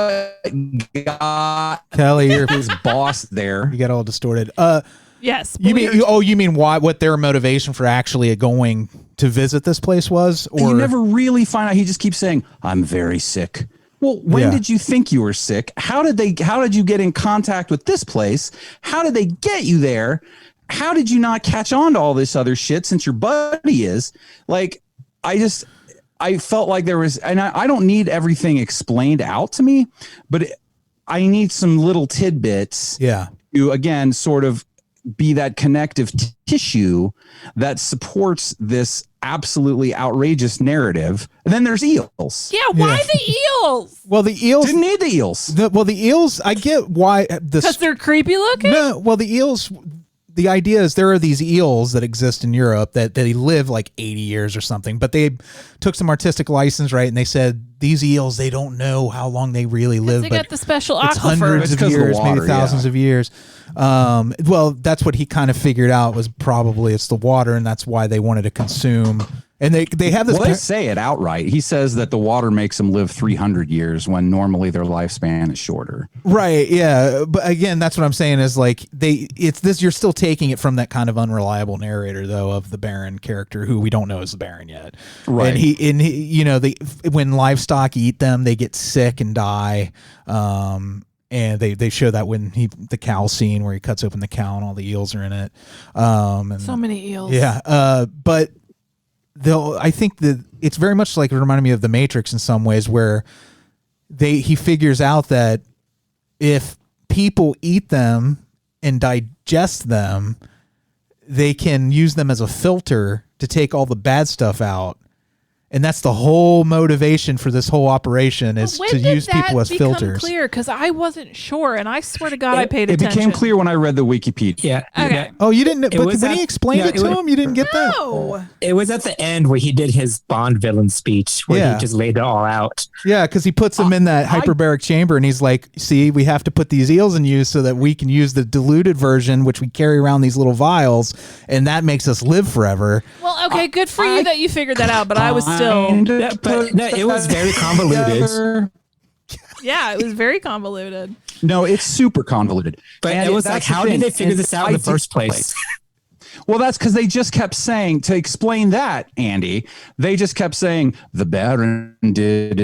got Kelley, you're his boss there. You got all distorted. Yes. You mean what their motivation for actually going to visit this place was? Or you never really find out. He just keeps saying, I'm very sick. Well, when did you think you were sick? How did you get in contact with this place? How did they get you there? How did you not catch on to all this other shit since your buddy is? Like, I felt like there was, and I don't need everything explained out to me, but I need some little tidbits to, again, sort of be that connective tissue that supports this absolutely outrageous narrative. And then there's eels. Yeah, why the eels? Well, the eels didn't need the eels. The eels, I get why because they're creepy looking. No, well, the eels. The idea is there are these eels that exist in Europe that they live like 80 years or something, but they took some artistic license, right? And they said these eels, they don't know how long they really live. They but got the special aquifer. It's hundreds of years, maybe thousands of years. Well, that's what he kind of figured out was probably it's the water, and that's why they wanted to consume And they have this. Well, they say it outright. He says that the water makes them live 300 years when normally their lifespan is shorter. Right. Yeah. But again, that's what I'm saying is like it's this. You're still taking it from that kind of unreliable narrator though of the Baron character who we don't know is the Baron yet. Right. And he you know, when livestock eat them, they get sick and die. And they show that when the cow scene where he cuts open the cow and all the eels are in it. And so many eels. Yeah. But I think that it's very much like it reminded me of The Matrix in some ways, where he figures out that if people eat them and digest them, they can use them as a filter to take all the bad stuff out. And that's the whole motivation for this whole operation is to use people as filters. Clear, because I wasn't sure, and I swear to God, I paid attention. It became clear when I read the Wikipedia. Yeah. Okay. Oh, you didn't. But when he explained it to him, you didn't get that. No. It was at the end where he did his Bond villain speech, where he just laid it all out. Yeah, because he puts them in that hyperbaric chamber, and he's like, "See, we have to put these eels in use so that we can use the diluted version, which we carry around these little vials, and that makes us live forever." Well, okay, good for you that you figured that out, but I was still. But no, it was very convoluted. Yeah, it was very convoluted. No, it's super convoluted. But it was like, how did they figure this out in the first place? Well, that's because they just kept saying, to explain that, Andy, they just kept saying, the Baron did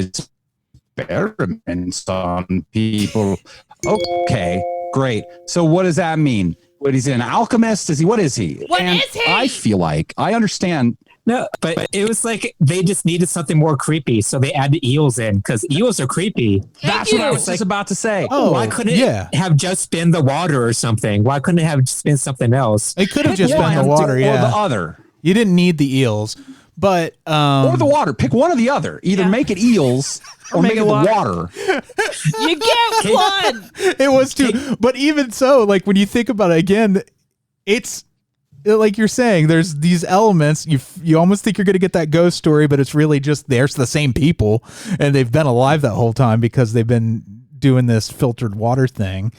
experiments on people. Okay, great. So what does that mean? What, he's an alchemist? What is he? What is he? I feel like, I understand. No, but it was like they just needed something more creepy, so they added eels in because eels are creepy. That's what I was just about to say. Oh, why couldn't it have just been the water or something? Why couldn't it have just been something else? It could have just been the water, or the other. You didn't need the eels, but or the water. Pick one or the other. Either make it eels or make it the water. You get one. It was too, but even so, like when you think about it again, it's. Like you're saying, there's these elements. You almost think you're going to get that ghost story, but it's really just there's the same people, and they've been alive that whole time because they've been doing this filtered water thing.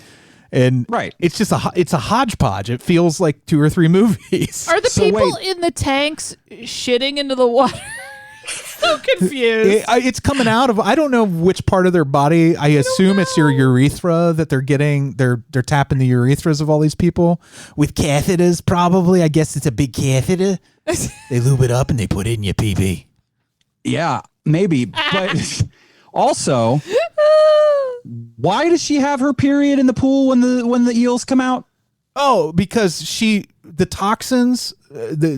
And it's just it's a hodgepodge. It feels like 2 or 3 movies. Are the people in the tanks shitting into the water? So confused. It's coming out of, I don't know which part of their body. I assume it's your urethra that they're getting. They're tapping the urethras of all these people with catheters. Probably, I guess it's a big catheter. They lube it up and they put it in your pee-pee. Yeah, maybe. But also, why does she have her period in the pool when the eels come out? Oh, because the toxins,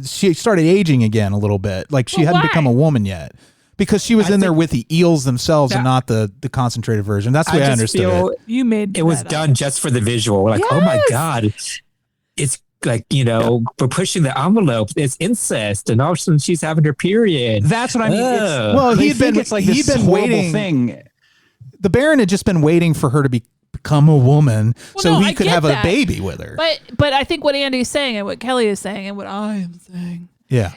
she started aging again a little bit. Like she hadn't become a woman yet because she was in there with the eels themselves and not the concentrated version. That's the way I understood it. You made it was done just for the visual. Like, oh my God, it's like, we're pushing the envelope. It's incest, and all of a sudden she's having her period. That's what I mean. Well, he'd been waiting. Thing. The Baron had just been waiting for her to become a woman so he could have a baby with her. But I think what Andy's saying and what Kelley is saying and what I am saying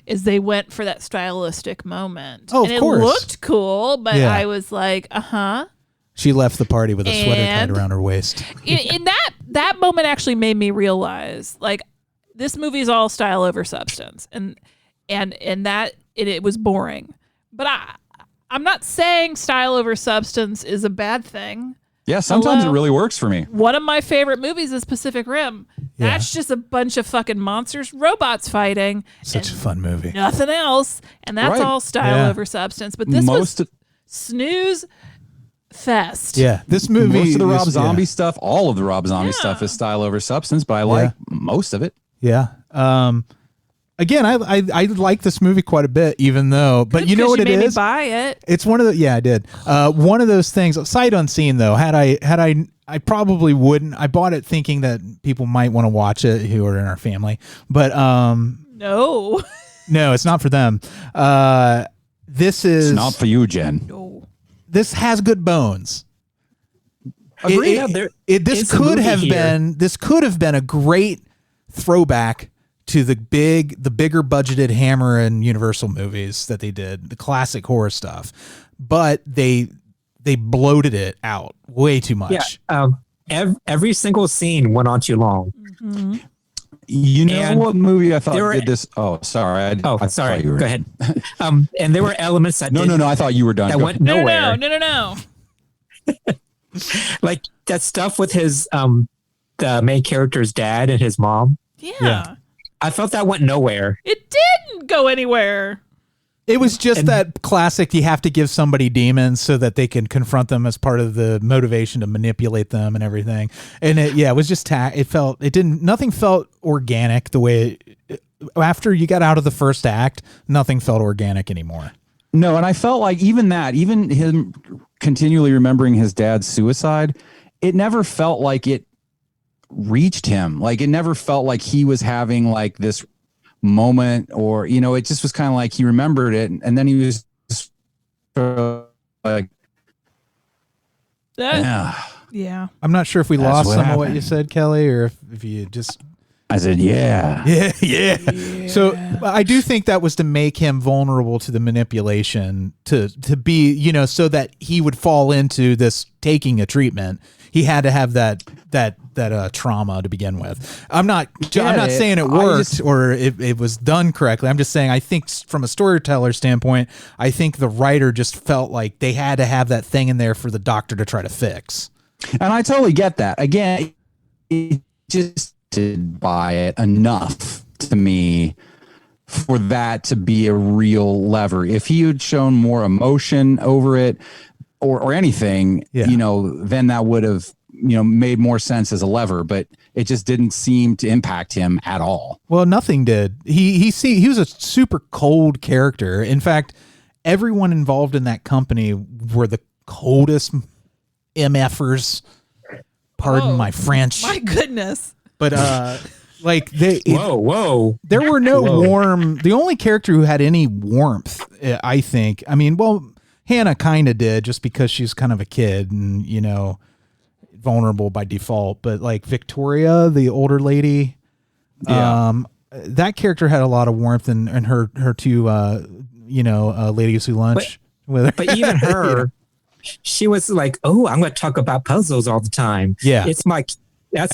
is they went for that stylistic moment. Oh, and of course. It looked cool, but I was like, She left the party with a sweater tied around her waist. in that moment actually made me realize, like, this movie is all style over substance, and that it was boring. But I'm not saying style over substance is a bad thing. Yeah, sometimes it really works for me. One of my favorite movies is Pacific Rim. Yeah. That's just a bunch of fucking monsters, robots fighting. Such a fun movie. Nothing else. And that's all style over substance. But this was snooze fest. Yeah, this movie. Most of the Rob Zombie stuff, all of the Rob Zombie stuff is style over substance, but I like most of it. Yeah. Again, I like this movie quite a bit, even though. But you know what it is? Made me buy it. It's one of the. Yeah, I did. One of those things. Sight unseen, though. Had I probably wouldn't. I bought it thinking that people might want to watch it who are in our family, but no, it's not for them. This is it's not for you, Jen. No. This has good bones. Agreed. This could have been a great throwback to the bigger budgeted Hammer and Universal movies that they did, the classic horror stuff, but they bloated it out way too much. Yeah, every single scene went on too long. Mm-hmm. You know And what movie I thought there were- did this? Oh, sorry. I sorry. thought you were- Go ahead. And there were elements that No. I thought you were done. that Go went ahead. nowhere. No. Like that stuff with his the main character's dad and his mom. Yeah. I felt that went nowhere. It didn't go anywhere. It was just that classic, you have to give somebody demons so that they can confront them as part of the motivation to manipulate them and everything. And it was just nothing felt organic the way after you got out of the first act, nothing felt organic anymore. No, and I felt like even him continually remembering his dad's suicide, it never felt like it reached him. Like it never felt like he was having like this moment, or it just was kind of like he remembered it, and then he was just like, Yeah. I'm not sure if we That's lost what some of happened. what you said, Kelly, or if you just. I said, yeah. So I do think that was to make him vulnerable to the manipulation, to be, so that he would fall into this taking a treatment. He had to have that trauma to begin with. I'm not saying it worked or it was done correctly. I'm just saying I think from a storyteller standpoint, I think the writer just felt like they had to have that thing in there for the doctor to try to fix. And I totally get that. Again, it just did buy it enough to me for that to be a real lever. If he had shown more emotion over it or anything, then that would have, made more sense as a lever, but it just didn't seem to impact him at all. Well, nothing did. He was a super cold character. In fact, everyone involved in that company were the coldest MFers. Pardon my French. My goodness. But whoa. There were no warm. The only character who had any warmth, I think. I mean, Hannah kind of did, just because she's kind of a kid and vulnerable by default. But like Victoria, the older lady, that character had a lot of warmth, and her two ladies who lunch with her. But even her, she was like, "Oh, I'm going to talk about puzzles all the time. Yeah, that's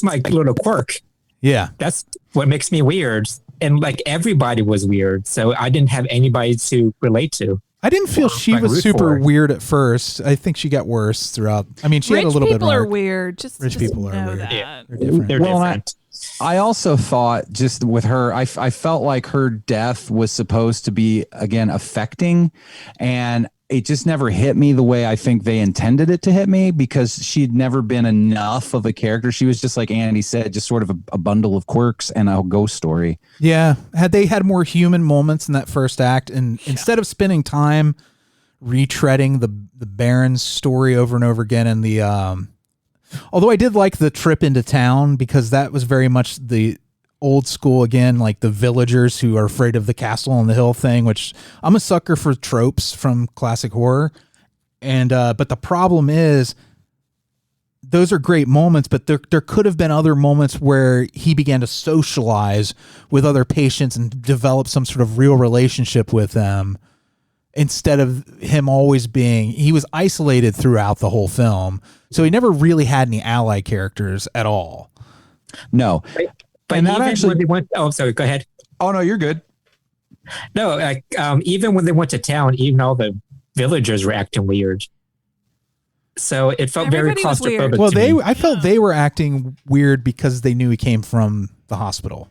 my little quirk. Yeah, that's what makes me weird." And like everybody was weird, so I didn't have anybody to relate to. I didn't feel she was super weird at first. I think she got worse throughout. I mean, she had a little bit of Rich people are weird. Rich people are weird. That. Yeah, they're different. They're different. I also thought just with her, I felt like her death was supposed to be, again, affecting, and it just never hit me the way I think they intended it to hit me, because she'd never been enough of a character. She was just, like Andy said, just sort of a bundle of quirks and a ghost story. Yeah. Had they had more human moments in that first act, and instead of spending time retreading the Baron's story over and over again, and the although I did like the trip into town, because that was very much the old school, again, like the villagers who are afraid of the castle on the hill thing, which I'm a sucker for tropes from classic horror. And but the problem is, those are great moments, but there could have been other moments where he began to socialize with other patients and develop some sort of real relationship with them, instead of him always being, he was isolated throughout the whole film. So he never really had any ally characters at all. No. But and even that actually, when they went, sorry, go ahead. Oh no, you're good. No, like even when they went to town, even all the villagers were acting weird. So it felt Everybody was very weird. claustrophobic. Well, I felt they were acting weird because they knew he came from the hospital.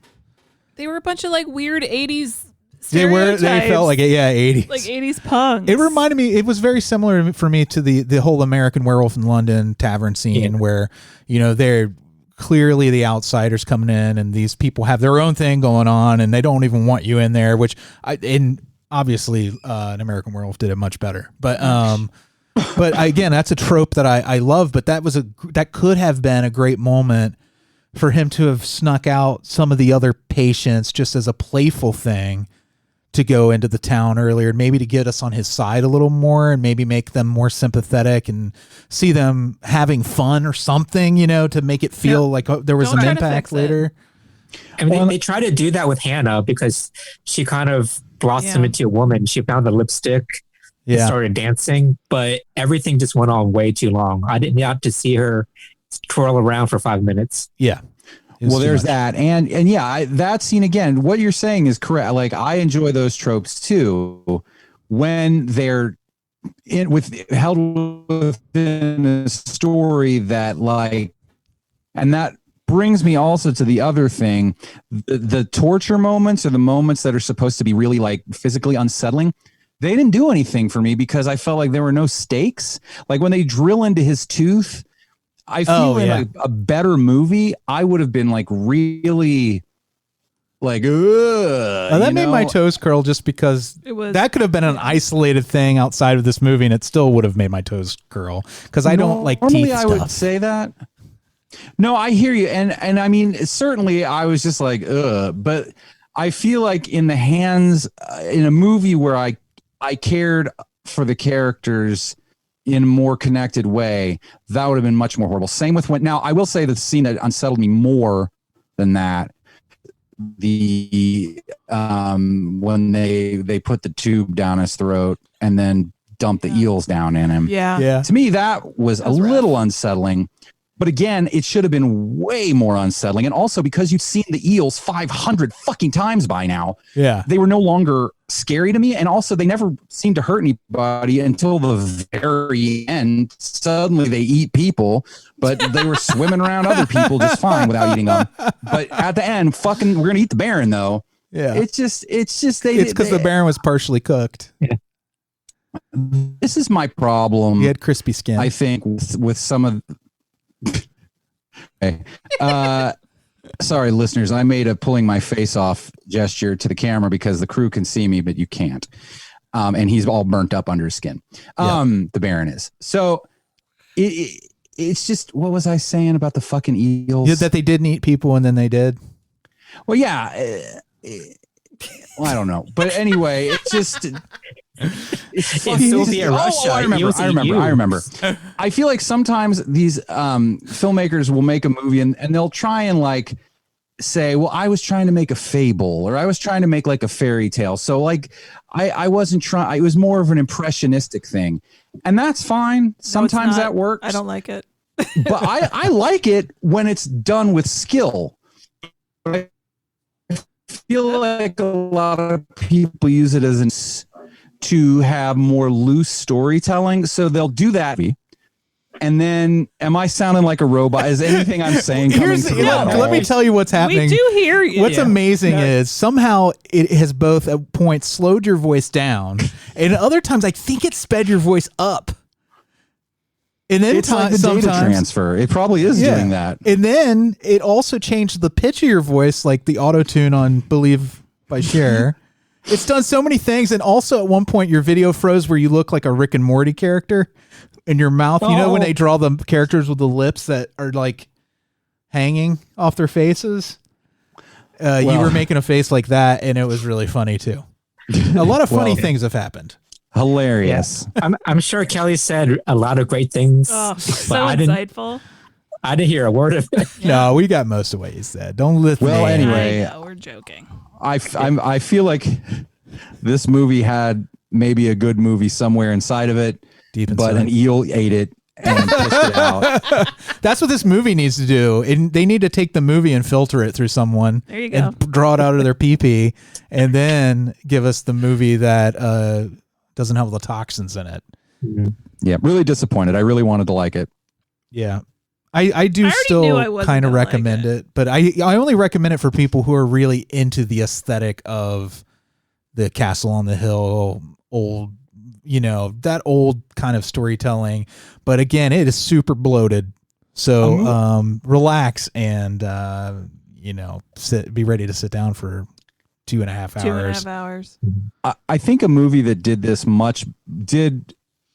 They were a bunch of like weird 80s They stereotypes. felt like 80s. Like 80s punks. It reminded me, it was very similar for me to the whole American Werewolf in London tavern scene, where, they're clearly the outsiders coming in, and these people have their own thing going on, and they don't even want you in there, and obviously an American Werewolf did it much better. But again, that's a trope that I love, but that could have been a great moment for him to have snuck out some of the other patients just as a playful thing, to go into the town earlier, maybe to get us on his side a little more, and maybe make them more sympathetic and see them having fun or something, to make it feel like there was an impact later. I mean, they try to do that with Hannah, because she kind of blossomed into a woman. She found the lipstick and started dancing, but everything just went on way too long. I didn't have to see her twirl around for 5 minutes. Yeah. Well, there's that, and yeah, that scene again. What you're saying is correct. Like I enjoy those tropes too, when they're held within a story that like, and that brings me also to the other thing, the torture moments or the moments that are supposed to be really like physically unsettling. They didn't do anything for me because I felt like there were no stakes. Like when they drill into his tooth. I feel in a better movie, I would have been like really like, that made my toes curl just because that could have been an isolated thing outside of this movie and it still would have made my toes curl because I don't like teeth normally I stuff. would say that. No, I hear you. And I mean, certainly I was just like, but I feel like in the hands in a movie where I cared for the characters in a more connected way, that would have been much more horrible. Same with now I will say the scene that unsettled me more than that, the when they put the tube down his throat and then dump the eels down in him. Yeah. To me, that was a little unsettling. But again, it should have been way more unsettling. And also because you've seen the eels 500 fucking times by now. Yeah. They were no longer scary to me. And also they never seemed to hurt anybody until the very end. Suddenly they eat people, but they were swimming around other people just fine without eating them. But at the end, fucking, we're going to eat the Baron though. Yeah. It's because the Baron was partially cooked. Yeah. This is my problem. He had crispy skin. I think with some of okay. Sorry, listeners. I made a pulling my face off gesture to the camera because the crew can see me, but you can't. And he's all burnt up under his skin. The Baron is. So it's just, what was I saying about the fucking eels? Yeah, that they didn't eat people and then they did. Well, yeah. Well, I don't know. But anyway, it's just... It's Soviet Russia. I remember. I feel like sometimes these filmmakers will make a movie and they'll try and like say, well, I was trying to make a fable or I was trying to make like a fairy tale. So like I wasn't trying, it was more of an impressionistic thing. And that's fine. Sometimes that works. I don't like it. But I like it when it's done with skill. I feel like a lot of people use it as to have more loose storytelling. So they'll do that. And then, am I sounding like a robot? Is anything I'm saying coming through? Let me tell you what's happening. We do hear you. What's amazing is somehow it has both at points slowed your voice down, and at other times I think it sped your voice up. And then it's like the data transfer. It probably is doing that. And then it also changed the pitch of your voice, like the auto tune on "Believe" by Cher. It's done so many things, and also at one point your video froze where you look like a Rick and Morty character in your mouth. You know when they draw the characters with the lips that are like hanging off their faces? You were making a face like that, and it was really funny too. A lot of funny things have happened. Hilarious. Yeah. I'm sure Kelley said a lot of great things. Oh, so insightful. I didn't hear a word of it. Yeah. No, we got most of what you said. Don't lift me. Anyway, I know, we're joking. I feel like this movie had maybe a good movie somewhere inside of it, but an eel ate it and pissed it out. That's what this movie needs to do. They need to take the movie and filter it through someone. There you go. And draw it out of their pee-pee, and then give us the movie that doesn't have the toxins in it. Mm-hmm. Yeah, really disappointed. I really wanted to like it. Yeah. I do still kind of recommend it, but I only recommend it for people who are really into the aesthetic of the Castle on the Hill, old, that old kind of storytelling. But again, it is super bloated. So relax and, be ready to sit down for 2.5 hours. 2.5 hours. I think a movie that did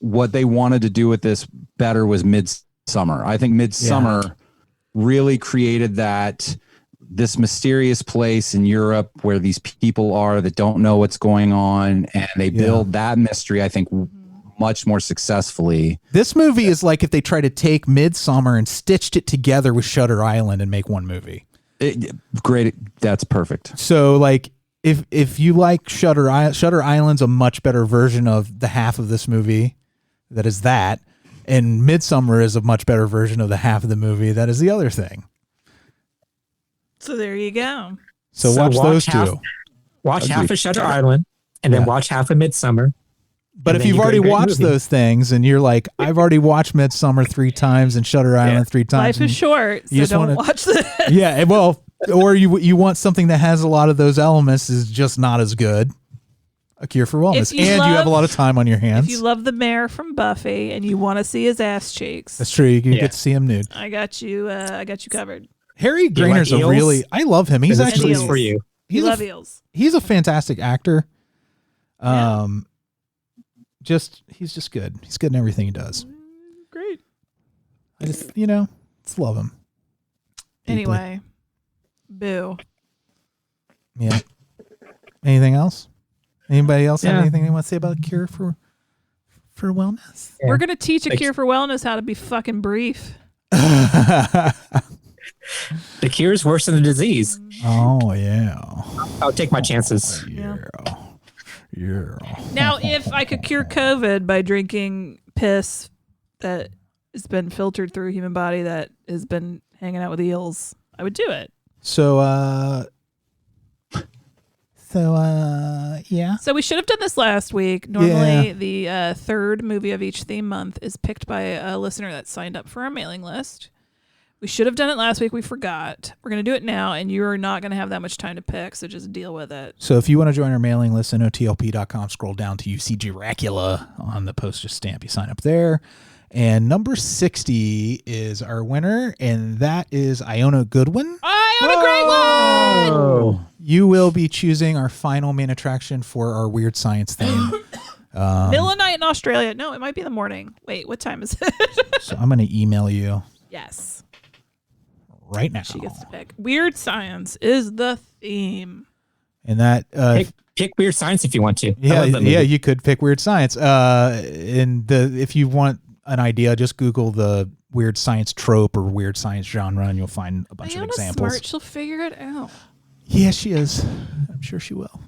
what they wanted to do with this better was Midsummer. I think Midsummer really created this mysterious place in Europe where these people are that don't know what's going on, and they build that mystery, I think, much more successfully. This movie is like if they tried to take Midsummer and stitched it together with Shutter Island and make one movie. Great. That's perfect. So like if you like Shutter Island's a much better version of the half of this movie that is that, and Midsummer is a much better version of the half of the movie that is the other thing. So there you go. So watch those two. Watch half of Shutter Island and then watch half of Midsummer. But if you've already watched those things and you're like, I've already watched Midsummer 3 times and Shutter Island 3 times. Life is short, so don't watch this. Yeah, well, or you want something that has a lot of those elements is just not as good. A Cure for Wellness. You have a lot of time on your hands. If you love the mayor from Buffy and you want to see his ass cheeks. That's true. You can get to see him nude. I got you covered. Harry Grainer's I love him. He's actually for you. Love eels. He's a fantastic actor. He's just good. He's good in everything he does. Great. I just just love him. Deeply. Anyway, boo. Yeah. Anything else? Anybody else have anything they want to say about a Cure for Wellness? Yeah. We're gonna teach a Cure for Wellness how to be fucking brief. The cure is worse than the disease. Oh yeah. I'll take my chances. Yeah. Now, if I could cure COVID by drinking piss that has been filtered through a human body that has been hanging out with eels, I would do it. So yeah. So we should have done this last week. Normally, the third movie of each theme month is picked by a listener that signed up for our mailing list. We should have done it last week. We forgot. We're going to do it now, and you're not going to have that much time to pick, so just deal with it. So if you want to join our mailing list, notlp.com, scroll down to UC Dracula on the postage stamp. You sign up there. And number 60 is our winner, and that is Iona Goodwin. Iona, great one! You will be choosing our final main attraction for our Weird Science theme. Middle of night in Australia. No, it might be in the morning. Wait, what time is it? So I'm going to email you. Yes. Right now. She gets to pick. Weird Science is the theme. And that pick Weird Science if you want to. Yeah, you could pick Weird Science. If you want an idea, just Google the Weird Science trope or Weird Science genre, and you'll find a bunch of examples. Smart. She'll figure it out. Yeah, she is. I'm sure she will.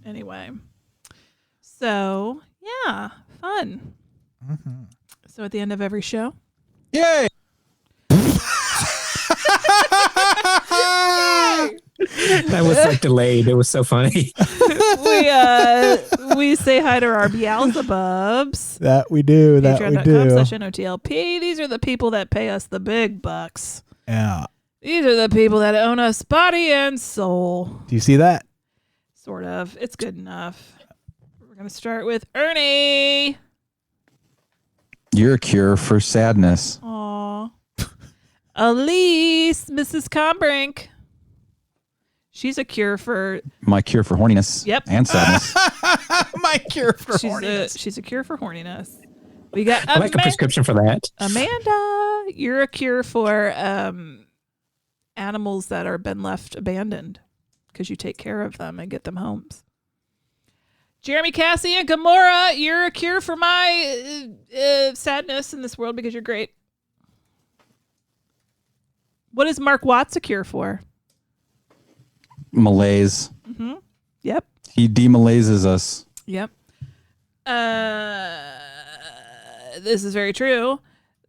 Anyway, so yeah, fun. Mm-hmm. So at the end of every show, yay! That was like delayed. It was so funny. we say hi to our Beelzebubs. That we do. Patreon.com/NOTLP. These are the people that pay us the big bucks. Yeah. These are the people that own us body and soul. Do you see that? Sort of. It's good enough. We're going to start with Ernie. You're a cure for sadness. Aw. Alise, Mrs. Kombrinck. She's a cure for... My cure for horniness. Yep. And sadness. My cure for horniness. She's a cure for horniness. We got I like a prescription for that. Amanda, you're a cure for animals that are been left abandoned because you take care of them and get them homes. Jeremy, Cassie, and Gamora, you're a cure for my sadness in this world because you're great. What is Mark Watts a cure for? Malaise. Mm-hmm. Yep. He demalaizes us. Yep. This is very true.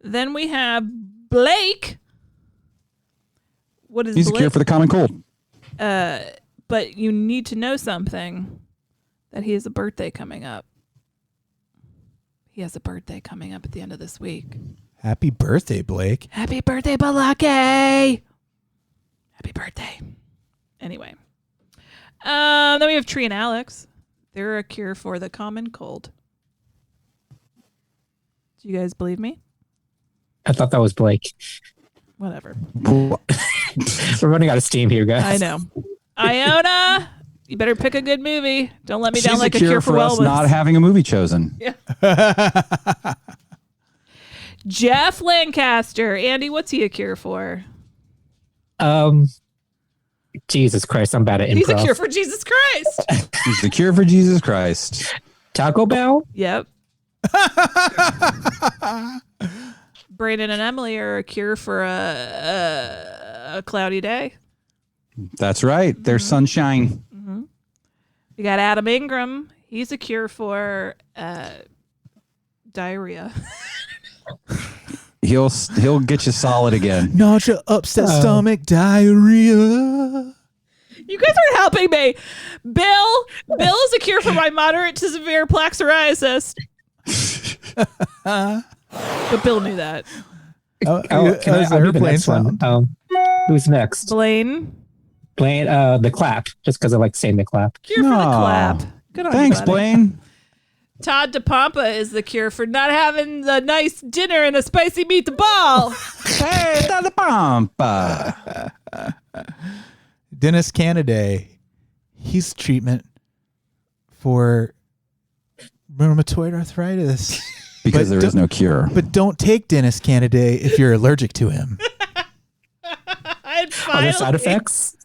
Then we have Blake. What is He's Blake? a cure for the common cold. But you need to know something, that he has a birthday coming up. He has a birthday coming up at the end of this week. Happy birthday, Blake. Happy birthday, Balake. Happy birthday. Anyway. Then we have Tree and Alex. They're a cure for the common cold. Do you guys believe me? I thought that was Blake. Whatever. We're running out of steam here, guys. I know. Iona, you better pick a good movie. Don't let me down She's like a cure for us wellness. not having a movie chosen. Yeah. Jeff Lancaster. Andy, what's he a cure for? Jesus Christ, I'm bad at improv. He's a cure for Jesus Christ. He's the cure for Jesus Christ. Taco Bell? Yep. Branan and Emily are a cure for a cloudy day. That's right. There's sunshine. Mm-hmm. We got Adam Ingram. He's a cure for diarrhea. he'll get you solid again. Nausea, upset stomach, diarrhea. You guys aren't helping me. Bill is a cure for my moderate to severe plaque psoriasis. But Bill knew that. I'll do the next one. Who's next? Blayne. The clap, just because I like saying the clap. Cure for the clap. Good on Thanks, you, buddy. Blayne. Todd to Pompa is the cure for not having the nice dinner and a spicy meatball. Hey, Todd the Pompa. Dennis Cannaday. He's treatment for rheumatoid arthritis. Because there is no cure. But don't take Dennis Cannaday if you're allergic to him. Are there side effects?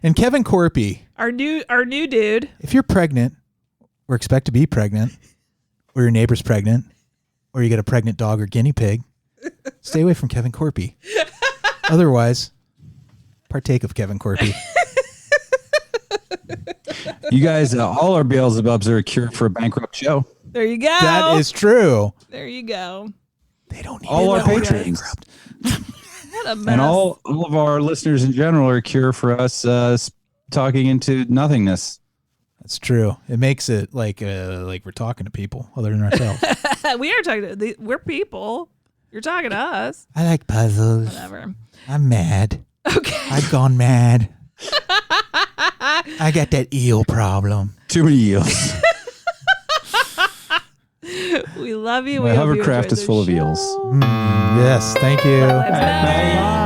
And Kevin Korpi. Our new dude. If you're pregnant or expect to be pregnant, or your neighbor's pregnant, or you get a pregnant dog or guinea pig, stay away from Kevin Korpi. Otherwise, partake of Kevin Korpi. You guys, all our Beelzebubs are a cure for a bankrupt show. There you go. That is true. There you go. They don't need all our patrons. What a mess. And all of our listeners in general are a cure for us talking into nothingness. That's true. It makes it like we're talking to people other than ourselves. We are talking to we're people. You're talking to us. I like puzzles. Whatever. I'm mad. Okay. I've gone mad. I got that eel problem. Too many eels. We love you. My hovercraft is full of eels. Yes, thank you. Bye.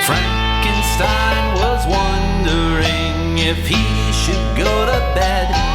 Frankenstein was wondering if he should go to bed.